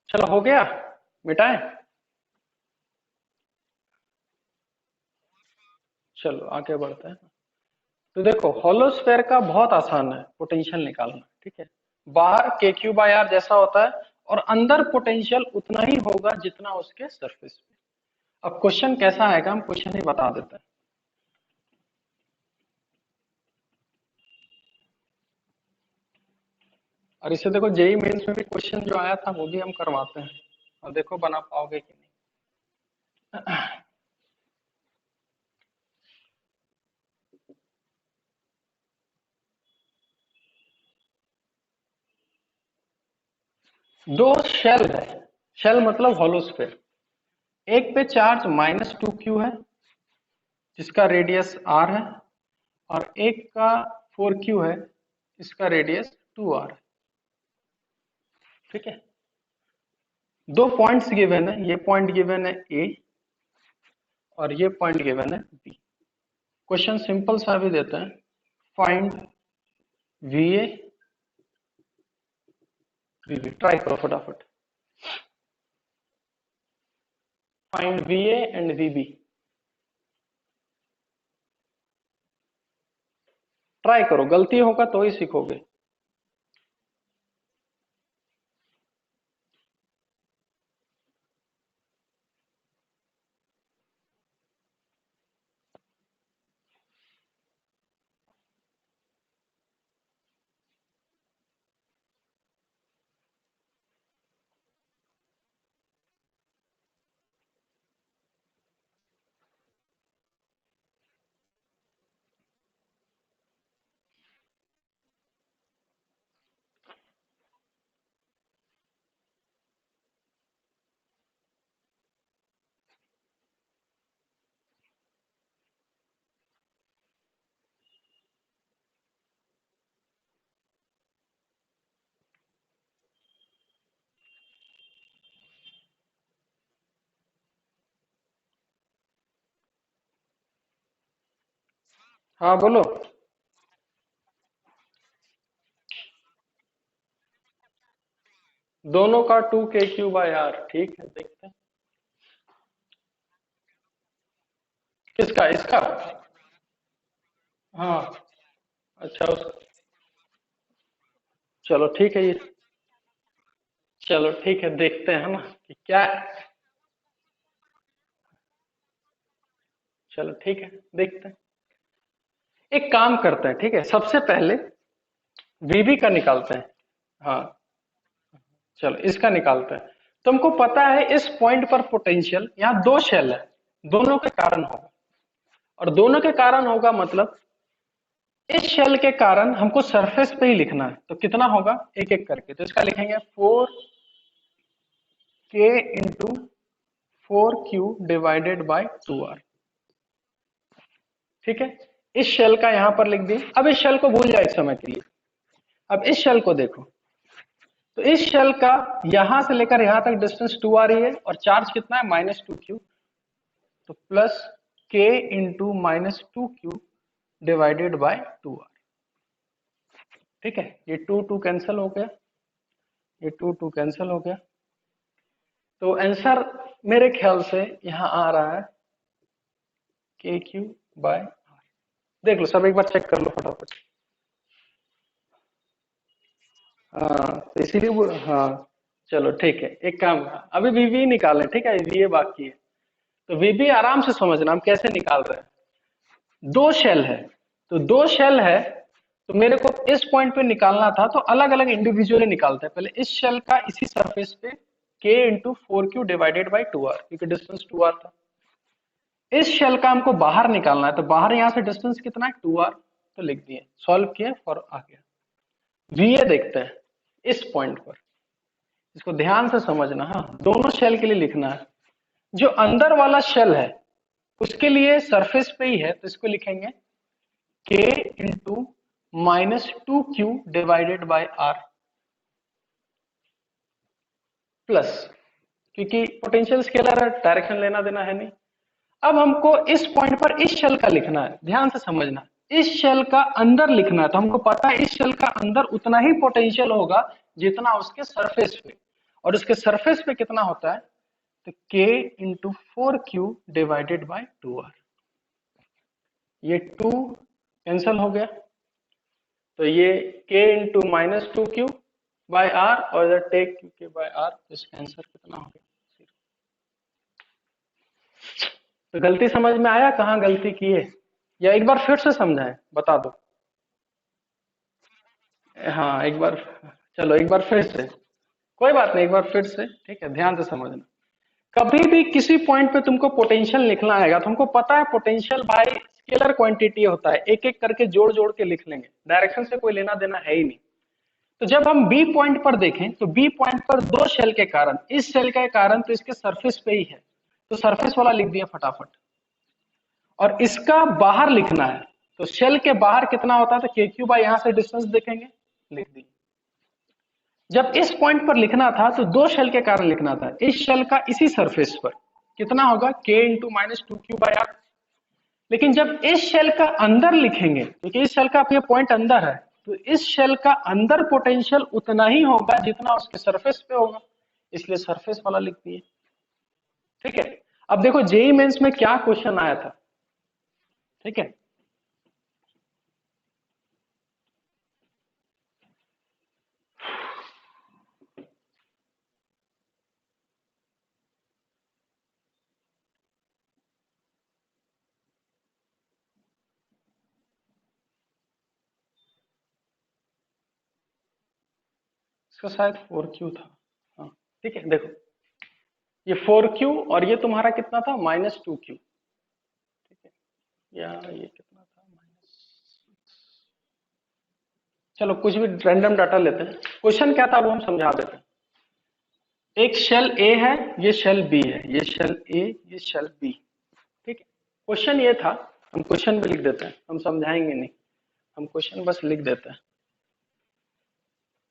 चलो हो गया, मिटाए। चलो आगे बढ़ते हैं। तो देखो होलोस्फेयर का बहुत आसान है पोटेंशियल निकालना, ठीक है। बाहर के क्यू बाई आर जैसा होता है, और अंदर पोटेंशियल उतना ही होगा जितना उसके सरफेस पे। अब क्वेश्चन कैसा आएगा, हम क्वेश्चन ही बता देते हैं। और इसे देखो जेई मेंस में भी क्वेश्चन जो आया था वो भी हम करवाते हैं, और देखो बना पाओगे कि नहीं। दो शेल है, शेल मतलब होलोस्फेयर। एक पे चार्ज -2q है, जिसका रेडियस r है, और एक का 4q है, इसका रेडियस 2r है। ठीक है, दो पॉइंट्स गिवन है, ये पॉइंट गिवन है ए, और ये पॉइंट गिवन है बी। क्वेश्चन सिंपल सा भी देते हैं, find V A V B. Try करो फटाफट, find V A and V B. Try करो, गलती होगा तो ही सीखोगे। हाँ बोलो। दोनों का 2k⁴r, ठीक है देखते हैं। किसका, इसका? हाँ, अच्छा उस, चलो ठीक है ये, चलो ठीक है देखते हैं ना कि क्या। चलो ठीक है देखते हैं। एक काम करते हैं, ठीक है, सबसे पहले वीबी का निकालते हैं। हाँ, चलो इसका निकालते हैं। तुमको पता है इस पॉइंट पर पोटेंशियल, यहाँ दो शेल है, दोनों के कारण होगा, और दोनों के कारण होगा मतलब इस शेल के कारण हमको सरफेस पे ही लिखना है, तो कितना होगा एक एक करके, तो इसका लिखेंगे 4k into 4q divided by 2r। ठीक है, इस शेल का यहां पर लिख दिए। अब इस शेल को भूल जाए एक समय के लिए। अब इस शेल को देखो, तो इस शेल का यहां से लेकर यहां तक डिस्टेंस 2 आ रही है, और चार्ज कितना है -2q, तो plus k into -2q divided by 2r। ठीक है, ये 2 2 कैंसिल हो गया, ये 2 2 कैंसिल हो गया, तो आंसर मेरे ख्याल से यहां आ रहा है KQ बाय r। देख लो सब, एक बार चेक कर लो फटाफट। हाँ, तो इसीलिए वो, हाँ, चलो ठीक है, एक काम, अभी वीबी निकालें, ठीक है, ये बाकी है। तो वीबी आराम से समझना हम कैसे निकाल रहे हैं। दो शेल है, तो दो शेल है, तो मेरे को इस पॉइंट पे निकालना था, तो अलग अलग इंडिविजुअली निकालते हैं। पहले इस शेल का इसी सरफेस पे k into 4q divided by 2r, क्योंकि डिस्टेंस 2r था। इस शेल का हमको बाहर निकालना है, तो बाहर यहां से डिस्टेंस कितना है 2r, तो लिख दिए, सॉल्व किए और आ गया। va देखते हैं इस पॉइंट पर, इसको ध्यान से समझना। हाँ, दोनों शेल के लिए लिखना है। जो अंदर वाला शेल है उसके लिए सरफेस पे ही है, तो इसको लिखेंगे k into -2q divided by r plus, क्योंकि पोटेंशियल स्केलर है, डायरेक्शन लेना देना है नहीं। अब हमको इस पॉइंट पर इस शेल का लिखना है, ध्यान से समझना। इस शेल का अंदर लिखना है, तो हमको पता है इस शेल का अंदर उतना ही पोटेंशियल होगा जितना उसके सरफेस पे, और उसके सरफेस पे कितना होता है, तो k into 4q divided by 2r। ये 2 कैंसल हो गया, तो ये k into -2q bye r, और इधर टेक q के बाय r, तो इसका आंसर कितना हो गया। तो गलती समझ में आया कहाँ गलती की है, या एक बार फिर से समझाएं, बता दो। हाँ एक बार, चलो एक बार फिर से, कोई बात नहीं, एक बार फिर से, ठीक है, ध्यान से समझना। कभी भी किसी पॉइंट पे तुमको पोटेंशियल लिखना आएगा, तुमको पता है पोटेंशियल बाय स्केलर क्वांटिटी होता है, एक एक करके जोड़ जोड़ के लिख लेंगे, डायरेक्शन से कोई लेना देना है ही नहीं। तो जब हम बी पॉइंट पर देखें, तो बी पॉइंट पर दो शेल के कारण, इस शेल के कारण तो इसके सरफेस पे ही है, तो सरफेस वाला लिख दिया फटाफट। और इसका बाहर लिखना है, तो शेल के बाहर कितना होता है, तो के क्यू बाई, यहां से डिस्टेंस देखेंगे, लिख दी। जब इस पॉइंट पर लिखना था तो दो शेल के कारण लिखना था, इस शेल का इसी सरफेस पर कितना होगा k into -2q by r। लेकिन जब इस शेल का अंदर लिखेंगे, क्योंकि इस शेल का ये पॉइंट अंदर है, तो इस शेल का अंदर पोटेंशियल उतना ही होगा जितना उसके सरफेस पे होगा, इसलिए सरफेस वाला लिख दिए। ठीक है, अब देखो जेई मेंस में क्या क्वेश्चन आया था। ठीक है, इसका शायद 4q था। हाँ, ठीक है, देखो ये 4q, और ये तुम्हारा कितना था -2q। ठीक है, या ये कितना था चलो कुछ भी रैंडम डाटा लेते हैं, क्वेश्चन क्या था वो हम समझा देते हैं। एक शेल ए है, ये शेल बी है, ये शेल ए, ये शेल बी। ठीक है, क्वेश्चन ये था, हम क्वेश्चन में लिख देते हैं, हम समझाएंगे नहीं, हम क्वेश्चन बस लिख देते हैं।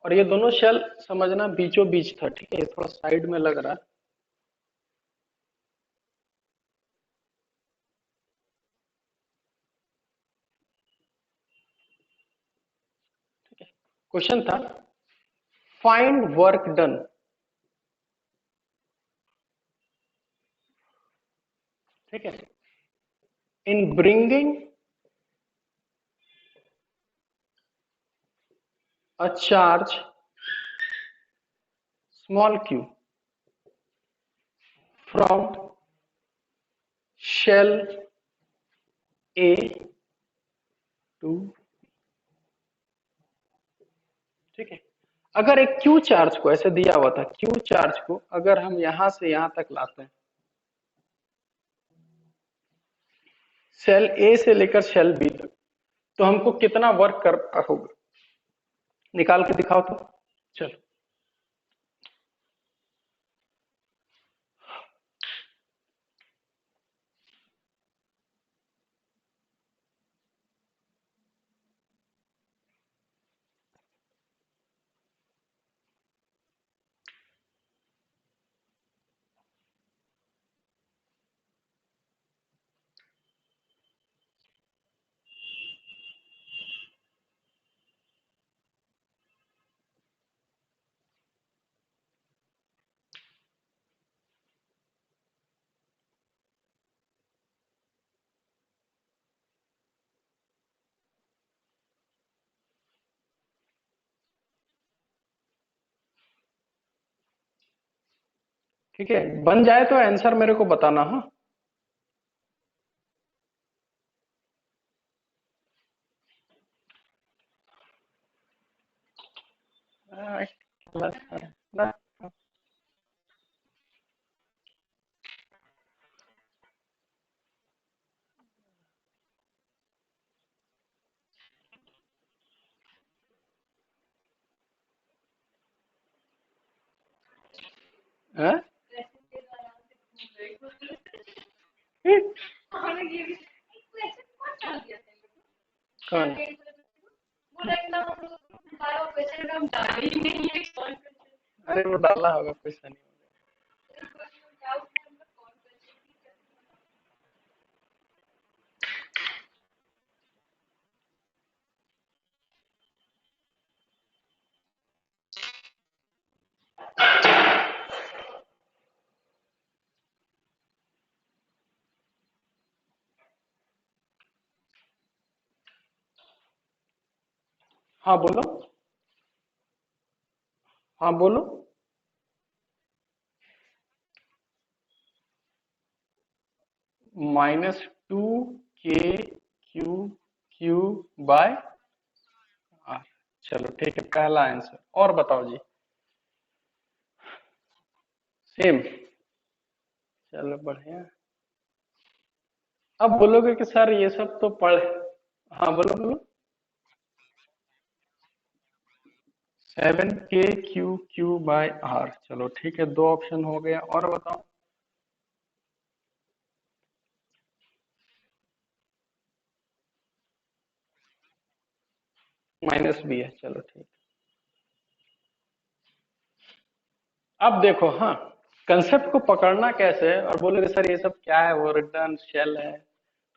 और ये दोनों शेल समझना बीचों बीच था, ठीक है, ये थोड़ा साइड में लग रहा है। क्वेश्चन था फाइंड वर्क डन, ठीक है, in bringing a charge small q from shell A 2। ठीक है, अगर एक क्यू चार्ज को ऐसे दिया हुआ था, क्यू चार्ज को अगर हम यहां से यहां तक लाते हैं, सेल ए से लेकर सेल बी तक, तो हमको कितना वर्क करना होगा, निकाल के दिखाओ तो। चलो, ठीक है, बन जाए तो आंसर मेरे को बताना। हाँ, हाँ? कौन? अरे वो डाला होगा, पैसा नहीं होगा। हाँ बोलो। हाँ बोलो। -2 k क्यू बाय आर। चलो ठीक है, पहला आंसर। और बताओ जी। सेम। चलो बढ़िया। अब बोलोगे कि सर ये सब तो पढ़। हाँ बोलो बोलो। 7 k क्यू बाय आर। चलो ठीक है, दो ऑप्शन हो गया। और बताओ। माइनस बी है, चलो ठीक। अब देखो, हाँ, कंसेप्ट को पकड़ना कैसे है, और बोलोगे सर ये सब क्या है, वर्क डन शेल है,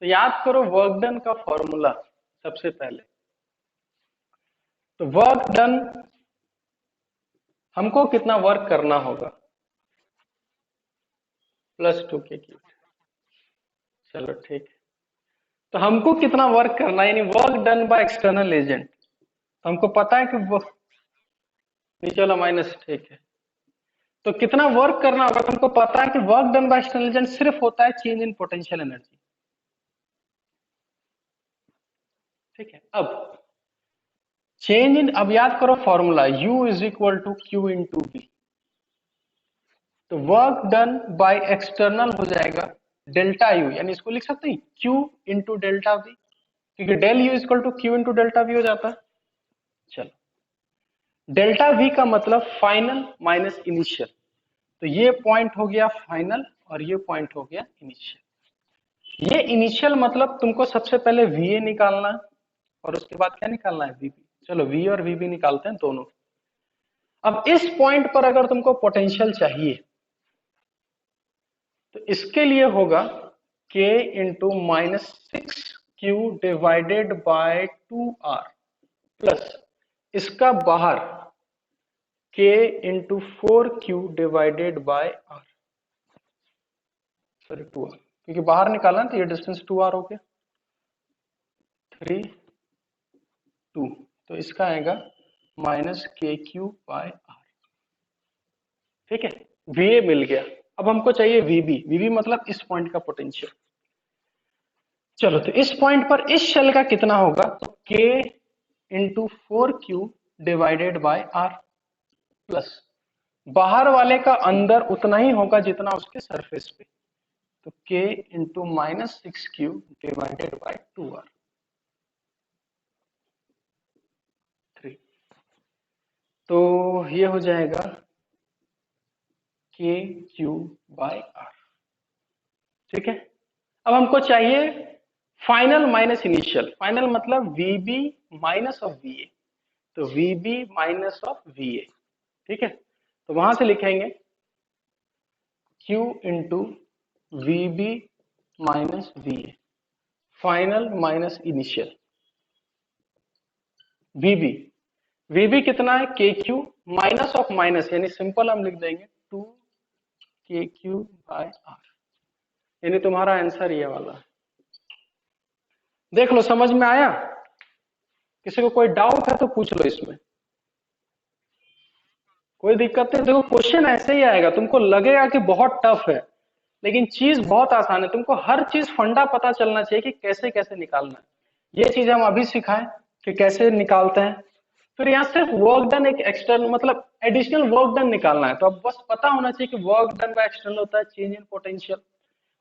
तो याद करो वर्क डन का फॉर्मूला। सबसे पहले तो वर्क डन, हमको कितना वर्क करना होगा, +2 k क्यूब। चलो ठीक है, तो हमको कितना वर्क करना है, यानी work done by external agent, तो हमको पता है कि वो नीचे वाला माइनस, ठीक है। तो कितना वर्क करना होगा, तो हमको पता है कि work done by external agent सिर्फ होता है चेंज इन पोटेंशियल एनर्जी। ठीक है, अब चेंज इन, अब याद करो फॉर्मूला, U is equal to Q into B. तो वर्क डन बाय एक्सटर्नल हो जाएगा डेल्टा यू, यानी इसको लिख सकते हैं Q इंटू डेल्टा वी, क्योंकि del U equal to Q into delta V हो जाता है। चलो, डेल्टा वी का मतलब फाइनल माइनस इनिशियल, तो ये पॉइंट हो गया फाइनल और ये पॉइंट हो गया इनिशियल। ये इनिशियल मतलब तुमको सबसे पहले वीए निकालना है और उसके बाद क्या निकालना है, वीबी। चलो वी और वीबी निकालते हैं दोनों। अब इस पॉइंट पर अगर तुमको पोटेंशियल चाहिए, तो इसके लिए होगा k into -6 Q divided by 2r plus इसका बाहर k into 4 Q divided by r, sorry 2r, क्योंकि बाहर निकालना तो ये डिस्टेंस 2r हो गया, 3 2, तो इसका आएगा -k क्यू बाय r। ठीक है, Va मिल गया। अब हमको चाहिए Vb, Vb मतलब इस पॉइंट का पोटेंशियल। चलो, तो इस पॉइंट पर इस शेल का कितना होगा, तो K into 4Q divided by R plus बाहर वाले का अंदर उतना ही होगा जितना उसके सरफेस पे, तो K into -6Q divided by 2R 3। तो ये हो जाएगा KQ बाय R। ठीक है, अब हमको चाहिए फाइनल माइनस इनिशियल। फाइनल मतलब VB माइनस ऑफ VA, तो VB माइनस ऑफ VA। ठीक है, तो वहां से लिखेंगे Q into VB minus VA, final minus initial. VB कितना है, KQ माइनस ऑफ माइनस, यानी सिंपल हम लिख देंगे 2KQ बाय R, यानी तुम्हारा आंसर ये वाला है। देख लो, समझ में आया? किसी को कोई डाउट है तो पूछ लो, इसमें कोई दिक्कत नहीं। देखो क्वेश्चन ऐसे ही आएगा, तुमको लगेगा कि बहुत टफ है, लेकिन चीज बहुत आसान है। तुमको हर चीज फंडा पता चलना चाहिए कि कैसे कैसे निकालना है। ये चीज हम अभी सिखाएं कि कैसे निकालते हैं। फिर यहाँ सिर्फ वर्क डन एक एक्सटर्नल मतलब एडिशनल वर्क डन निकालना है, तो अब बस पता होना चाहिए कि वर्क डन बाय एक्सटर्नल होता है चेंज इन पोटेंशियल।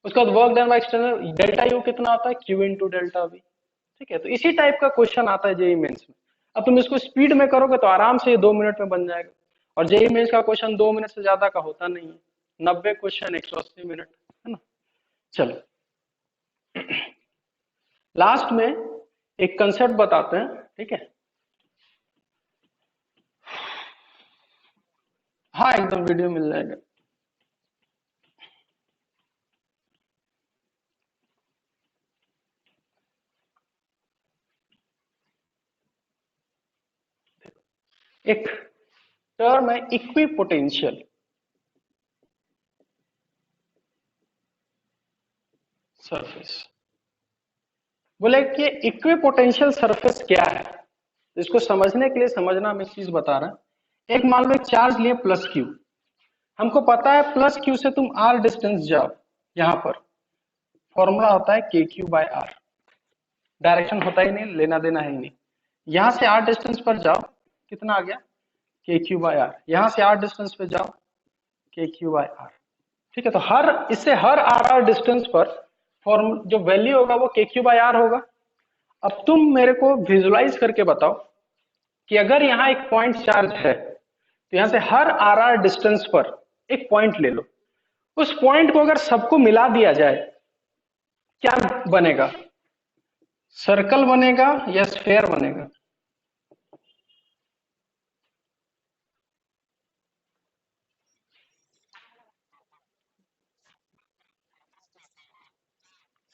उसके बाद work done by external delta U कितना होता है, क्यू इंटू डेल्टा वी। ठीक है, तो इसी टाइप का क्वेश्चन आता है जेईई मेंस में। अब तुम इसको स्पीड में करोगे तो आराम से ये 2 मिनट में बन जाएगा, और जेईई मेंस का क्वेश्चन 2 मिनट से ज्यादा का होता नहीं है। 90 क्वेश्चन 180 मिनट, है ना। चलो लास्ट में एक कंसेप्ट बताते हैं। ठीक है, हाँ एकदम वीडियो मिल जाएगा। एक टर्म है इक्वी पोटेंशियल सरफेस। बोले कि इक्वी पोटेंशियल सरफेस क्या है, इसको समझने के लिए समझना मैं चीज बता रहा। एक मान लो एक चार्ज लिए प्लस क्यू, हमको पता है प्लस क्यू से तुम आर डिस्टेंस जाओ, यहां पर फॉर्मूला होता है K Q by are. Direction होता ही नहीं, लेना देना है ही नहीं। यहां से आर डिस्टेंस पर जाओ, कितना आ गया, के क्यू बाय आर। यहां से आर डिस्टेंस पे जाओ, के क्यू बाय आर। ठीक है, तो इससे हर आर आर डिस्टेंस पर फॉर्म जो वैल्यू होगा वो के क्यू बाय आर होगा। अब तुम मेरे को विजुलाइज करके बताओ कि अगर यहाँ एक पॉइंट चार्ज है, तो यहां से हर आर आर डिस्टेंस पर एक पॉइंट ले लो। उस पॉइंट को अगर सबको मिला दिया जाए, क्या बनेगा, सर्कल बनेगा या स्फेयर बनेगा?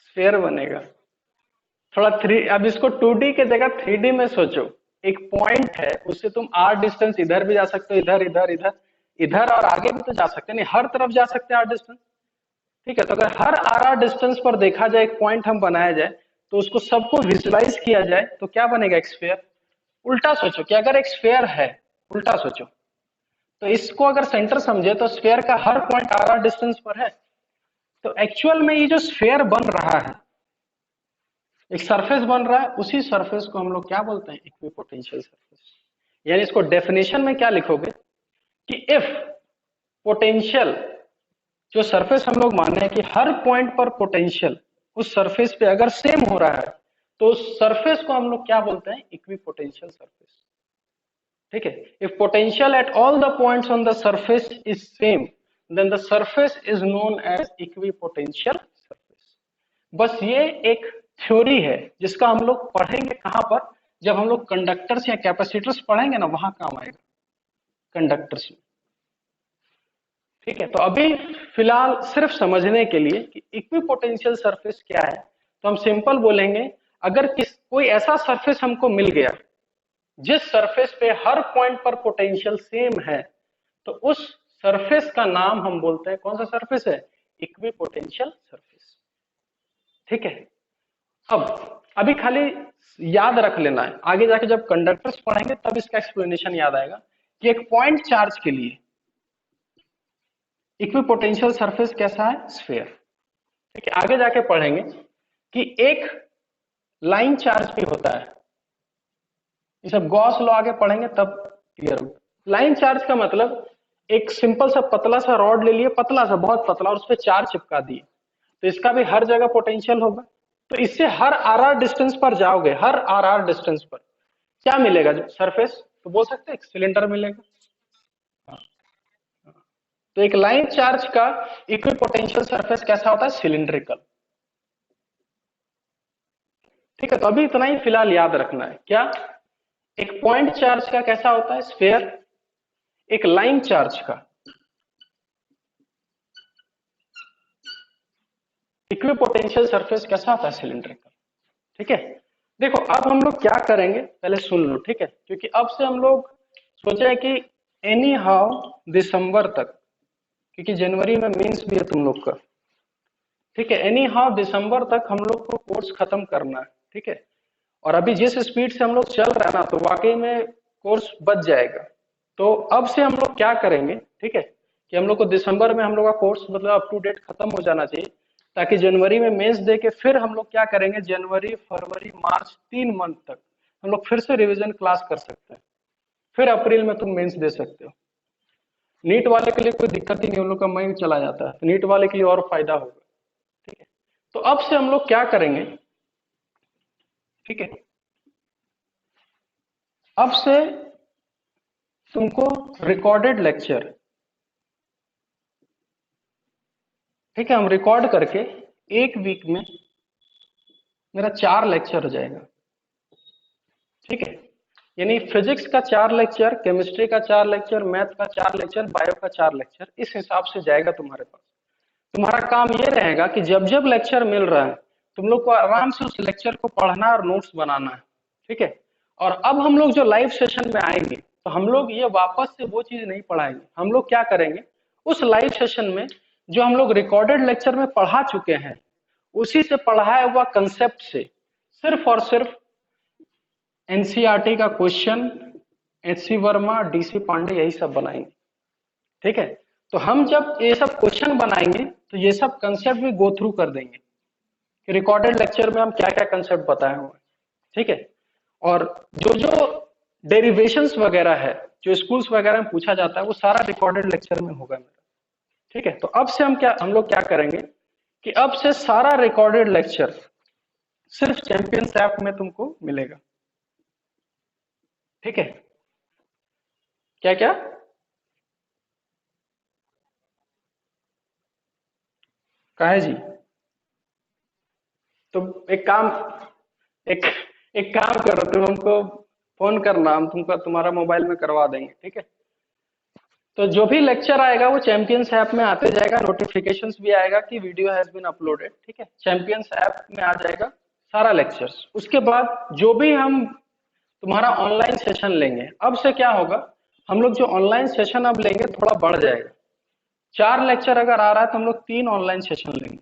स्फेयर बनेगा। थोड़ा अब इसको 2D के जगह 3D में सोचो। एक पॉइंट है, उससे तुम आर डिस्टेंस इधर भी जा सकते हो, इधर इधर इधर इधर, और आगे भी तो जा सकते हैं, नहीं हर तरफ जा सकते हैं आर डिस्टेंस। ठीक है, तो अगर हर आर आर डिस्टेंस पर देखा जाए, एक पॉइंट हम बनाया जाए, तो उसको सबको विजुलाइज किया जाए, तो क्या बनेगा, एक स्फेयर। उल्टा सोचो कि अगर एक स्फेयर है, उल्टा सोचो, तो इसको अगर सेंटर समझे तो स्फेयर का हर पॉइंट आर आर डिस्टेंस पर है। तो एक्चुअल में ये जो स्फेयर बन रहा है, एक सरफेस बन रहा है, उसी सरफेस को हम लोग क्या बोलते हैं, इक्विपोटेंशियल सरफेस। यानी इसको डेफिनेशन में क्या लिखोगे कि इफ पोटेंशियल, जो सरफेस हम लोग मान रहे हैं कि हर पॉइंट पर पोटेंशियल उस सरफेस पे अगर सेम हो रहा है, तो उस सरफेस को हम लोग क्या बोलते हैं, इक्विपोटेंशियल सरफेस। ठीक है, if potential at all the points on the surface is same, then the surface is known as equipotential surface. बस ये एक थ्योरी है जिसका हम लोग पढ़ेंगे कहां पर, जब हम लोग कंडक्टर्स या कैपेसिटर्स पढ़ेंगे ना, वहां काम आएगा, कंडक्टर्स में। ठीक है, तो अभी फिलहाल सिर्फ समझने के लिए कि इक्विपोटेंशियल सरफेस क्या है, तो हम सिंपल बोलेंगे, अगर कोई ऐसा सरफेस हमको मिल गया जिस सरफेस पे हर पॉइंट पर पोटेंशियल सेम है, तो उस सरफेस का नाम हम बोलते हैं, कौन सा सरफेस है, इक्विपोटेंशियल सरफेस। ठीक है, अब अभी खाली याद रख लेना है, आगे जाके जब कंडक्टर्स पढ़ेंगे तब इसका एक्सप्लेनेशन याद आएगा कि एक पॉइंट चार्ज के लिए इक्विपोटेंशियल सरफेस कैसा है, स्फीयर। ठीक है, आगे जाके पढ़ेंगे कि एक लाइन चार्ज भी होता है, ये सब गॉस लॉ आगे पढ़ेंगे तब क्लियर होगा। लाइन चार्ज का मतलब एक सिंपल सा पतला सा रॉड ले लिए, पतला सा बहुत पतला, और उस पर चार्ज चिपका दिए, तो इसका भी हर जगह पोटेंशियल होगा। तो इससे हर आर डिस्टेंस पर जाओगे, हर आर डिस्टेंस पर क्या मिलेगा सरफेस, तो बोल सकते हैं सिलेंडर मिलेगा। तो एक लाइन चार्ज का इक्विपोटेंशियल सरफेस कैसा होता है, सिलिंड्रिकल। ठीक है, तो अभी इतना ही फिलहाल याद रखना है क्या, एक पॉइंट चार्ज का कैसा होता है, स्फेयर। एक लाइन चार्ज का इक्विपोटेंशियल सरफेस कैसा होता है, सिलिंड्रिकल। ठीक है, देखो अब हम लोग क्या करेंगे, पहले सुन लो, ठीक है, क्योंकि अब से हम लोग सोचे हैं कि एनी हाउ दिसंबर तक, क्योंकि जनवरी में मेंस भी है तुम लोग का, ठीक है, एनी हाउ दिसंबर तक हम लोग को कोर्स खत्म करना है। ठीक है, और अभी जिस स्पीड से हम लोग चल रहे हैं ना, तो वाकई में कोर्स बच जाएगा। तो अब से हम लोग क्या करेंगे, ठीक है, कि हम लोग को दिसंबर में हम लोग का कोर्स मतलब अप टू डेट खत्म हो जाना चाहिए, ताकि जनवरी में मेंस दे के फिर हम लोग क्या करेंगे, जनवरी फरवरी मार्च 3 मंथ तक हम लोग फिर से रिवीजन क्लास कर सकते हैं, फिर अप्रैल में तुम मेंस दे सकते हो। नीट वाले के लिए कोई दिक्कत ही नहीं, उन लोग का मई चला जाता है, तो नीट वाले के लिए और फायदा होगा। ठीक है, तो अब से हम लोग क्या करेंगे, ठीक है, अब से तुमको रिकॉर्डेड लेक्चर, ठीक है, हम रिकॉर्ड करके एक वीक में मेरा 4 लेक्चर हो जाएगा। ठीक है, यानी फिजिक्स का 4 लेक्चर, केमिस्ट्री का 4 लेक्चर, मैथ का 4 लेक्चर, बायो का 4 लेक्चर, इस हिसाब से जाएगा तुम्हारे पास। तुम्हारा काम ये रहेगा कि जब जब लेक्चर मिल रहा है, तुम लोग को आराम से उस लेक्चर को पढ़ना और नोट्स बनाना है। ठीक है, और अब हम लोग जो लाइव सेशन में आएंगे, तो हम लोग ये वापस से वो चीज नहीं पढ़ाएंगे, हम लोग क्या करेंगे, उस लाइव सेशन में जो हम लोग रिकॉर्डेड लेक्चर में पढ़ा चुके हैं, उसी से पढ़ाया हुआ कंसेप्ट से सिर्फ और सिर्फ एनसीईआरटी का question, HC Verma, DC Pande, यही सब बनाएंगे। ठीक है, तो हम जब ये सब क्वेश्चन बनाएंगे, तो ये सब कंसेप्ट भी गो थ्रू कर देंगे कि रिकॉर्डेड लेक्चर में हम क्या क्या कंसेप्ट बताए हुए हैं। ठीक है, और जो जो डेरिवेशंस वगैरह है, जो स्कूल्स वगैरह में पूछा जाता है, वो सारा रिकॉर्डेड लेक्चर में होगा मेरा। ठीक है, तो अब से हम लोग क्या करेंगे कि अब से सारा रिकॉर्डेड लेक्चर सिर्फ चैंपियंस ऐप में तुमको मिलेगा। ठीक है, क्या क्या, कहा है जी, तो एक एक काम करो, तुम हमको फोन करना, हम तुमको तुम्हारा मोबाइल में करवा देंगे। ठीक है, तो जो भी लेक्चर आएगा वो चैंपियंस ऐप में आते जाएगा, नोटिफिकेशंस भी आएगा कि वीडियो हैज बीन अपलोडेड। ठीक है, चैंपियंस ऐप में आ जाएगा सारा लेक्चर्स। उसके बाद जो भी हम तुम्हारा ऑनलाइन सेशन लेंगे, अब से क्या होगा, हम लोग जो ऑनलाइन सेशन अब लेंगे थोड़ा बढ़ जाएगा। 4 लेक्चर अगर आ रहा है, तो हम लोग 3 ऑनलाइन सेशन लेंगे,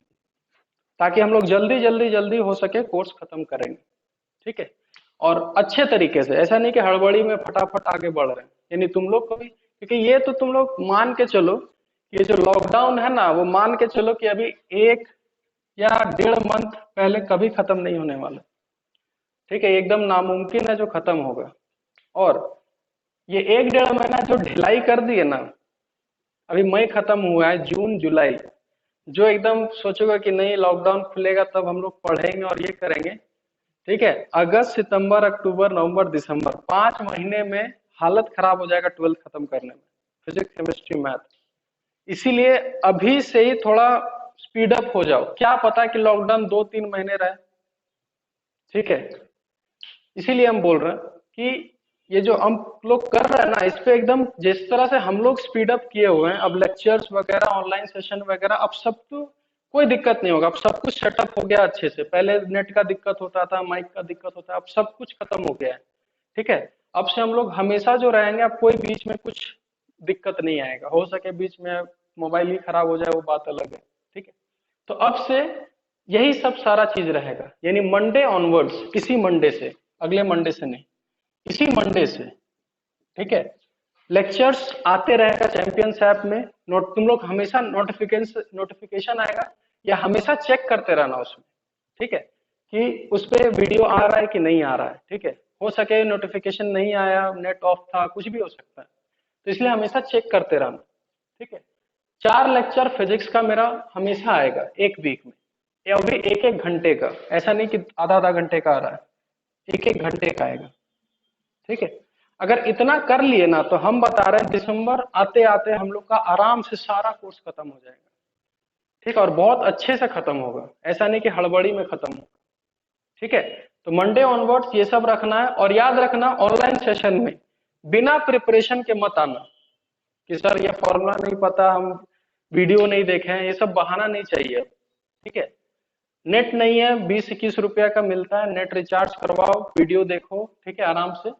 ताकि हम लोग जल्दी जल्दी जल्दी हो सके कोर्स खत्म करेंगे। ठीक है, और अच्छे तरीके से, ऐसा नहीं कि हड़बड़ी में फटाफट आगे बढ़ रहे हैं, यानी तुम लोग को भी, क्योंकि ये तो तुम लोग मान के चलो, ये जो लॉकडाउन है ना, वो मान के चलो कि अभी 1 या 1.5 मंथ पहले कभी खत्म नहीं होने वाला। ठीक है, एकदम नामुमकिन है जो खत्म होगा। और ये 1 1.5 महीना जो ढिलाई कर दी है ना, अभी मई खत्म हुआ है, जून जुलाई, जो एकदम सोचोगे कि नहीं लॉकडाउन खुलेगा तब हम लोग पढ़ेंगे और ये करेंगे। ठीक है, अगस्त सितंबर अक्टूबर नवंबर दिसंबर, 5 महीने में हालत खराब हो जाएगा 12th खत्म करने में, फिजिक्स केमिस्ट्री मैथ। इसीलिए अभी से ही थोड़ा स्पीड अप हो जाओ, क्या पता कि लॉकडाउन 2 3 महीने रहे। ठीक है, इसीलिए हम बोल रहे हैं कि ये जो हम लोग कर रहे हैं ना, इस पे एकदम जिस तरह से हम लोग स्पीड अप किए हुए हैं, अब लेक्चर्स वगैरह, ऑनलाइन सेशन वगैरह, अब सब तो कोई दिक्कत नहीं होगा, अब सब कुछ सेटअप हो गया अच्छे से। पहले नेट का दिक्कत होता था, माइक का दिक्कत होता है, अब सब कुछ खत्म हो गया है। ठीक है, अब से हम लोग हमेशा जो रहेंगे, अब कोई बीच में कुछ दिक्कत नहीं आएगा, हो सके बीच में मोबाइल ही खराब हो जाए वो बात अलग है। ठीक है, तो अब से यही सब सारा चीज रहेगा, यानी मंडे ऑनवर्ड्स, इसी मंडे से, अगले मंडे से नहीं, इसी मंडे से। ठीक है, लेक्चर्स आते रहेगा चैंपियंस ऐप में, नोट तुम लोग हमेशा नोटिफिकेशन आएगा, या हमेशा चेक करते रहना उसमें। ठीक है, कि उस पे वीडियो आ रहा है कि नहीं आ रहा है। ठीक है, हो सके नोटिफिकेशन नहीं आया, नेट ऑफ था, कुछ भी हो सकता है। तो इसलिए हमेशा चेक करते रहना। ठीक है। 4 लेक्चर फिजिक्स का मेरा हमेशा आएगा एक वीक में, या भी एक एक घंटे का, ऐसा नहीं कि आधा आधा घंटे का आ रहा है, एक एक घंटे का आएगा। ठीक है। अगर इतना कर लिए ना, तो हम बता रहे हैं दिसंबर आते आते हम लोग का आराम से सारा कोर्स खत्म हो जाएगा। ठीक है। और बहुत अच्छे से खत्म होगा, ऐसा नहीं कि हड़बड़ी में खत्म होगा। ठीक है। तो मंडे ऑनवर्ड्स ये सब रखना है, और याद रखना ऑनलाइन सेशन में बिना प्रिपरेशन के मत आना कि सर ये फॉर्मूला नहीं पता, हम वीडियो नहीं देखे हैं, ये सब बहाना नहीं चाहिए। ठीक है। नेट नहीं है, 20-21 रुपया का मिलता है, नेट रिचार्ज करवाओ, वीडियो देखो, ठीक है, आराम से।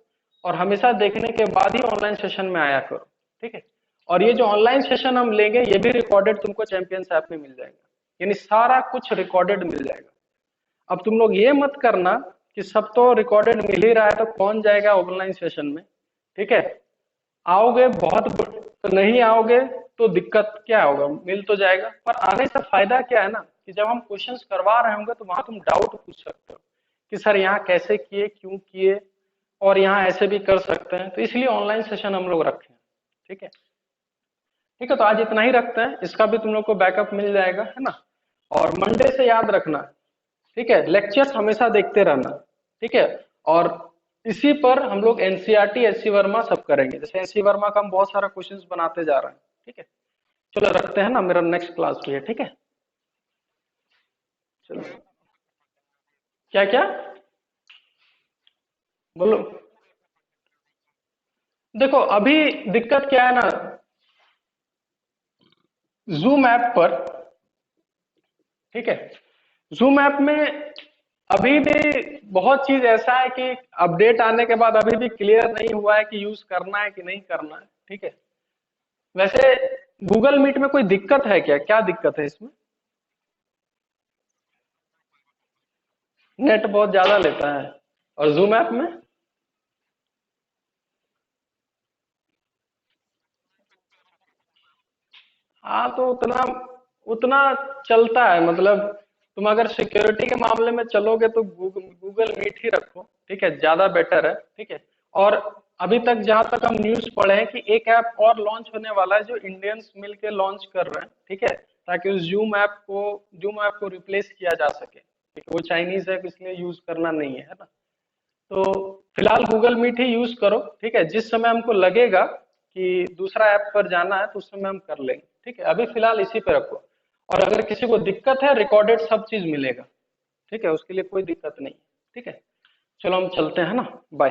और हमेशा देखने के बाद ही ऑनलाइन सेशन में आया करो। ठीक है। और ये जो ऑनलाइन सेशन हम लेंगे, ये भी रिकॉर्डेड तुमको चैंपियंस ऐप में मिल जाएगा, यानी सारा कुछ रिकॉर्डेड मिल जाएगा। अब तुम लोग ये मत करना कि सब तो रिकॉर्डेड मिल ही रहा है तो कौन जाएगा ऑनलाइन सेशन में। ठीक है। आओगे बहुत गुड, तो नहीं आओगे तो दिक्कत क्या होगा, मिल तो जाएगा। पर आने से फायदा क्या है ना, कि जब हम क्वेश्चंस करवा रहे होंगे तो वहां तुम डाउट पूछ सकते हो कि सर यहाँ कैसे किए, क्यों किए, और यहाँ ऐसे भी कर सकते हैं। तो इसलिए ऑनलाइन सेशन हम लोग रखे हैं। ठीक है। ठीक है। तो आज इतना ही रखते हैं, इसका भी तुम लोग को बैकअप मिल जाएगा, है ना। और मंडे से याद रखना, ठीक है, लेक्चर्स हमेशा देखते रहना। ठीक है। और इसी पर हम लोग एनसीईआरटी, एससी वर्मा सब करेंगे। जैसे एससी वर्मा का हम बहुत सारा क्वेश्चंस बनाते जा रहे हैं। ठीक है। चलो रखते हैं ना, मेरा नेक्स्ट क्लास भी है। ठीक है। चलो। क्या क्या बोलो। देखो अभी दिक्कत क्या है ना, जूम ऐप पर, ठीक है, जूम ऐप में अभी भी बहुत चीज ऐसा है कि अपडेट आने के बाद अभी भी क्लियर नहीं हुआ है कि यूज करना है कि नहीं करना है। ठीक है। वैसे गूगल मीट में कोई दिक्कत है क्या, क्या दिक्कत है इसमें? नेट बहुत ज्यादा लेता है। और जूम ऐप में? हाँ तो उतना उतना चलता है, मतलब तुम अगर सिक्योरिटी के मामले में चलोगे तो गूगल मीट ही रखो। ठीक है, ज्यादा बेटर है। ठीक है। और अभी तक जहां तक हम न्यूज पढ़े हैं कि एक ऐप और लॉन्च होने वाला है जो इंडियंस मिलके लॉन्च कर रहे हैं। ठीक है। ताकि उस जूम ऐप को रिप्लेस किया जा सके। ठीक है। वो चाइनीज है, इसलिए यूज करना नहीं है ना। तो फिलहाल गूगल मीट ही यूज करो। ठीक है। जिस समय हमको लगेगा कि दूसरा ऐप पर जाना है तो उस समय हम कर लेंगे। ठीक है। अभी फिलहाल इसी पे रखो। और अगर किसी को दिक्कत है, रिकॉर्डेड सब चीज मिलेगा। ठीक है, उसके लिए कोई दिक्कत नहीं। ठीक है। चलो हम चलते हैं ना, बाय।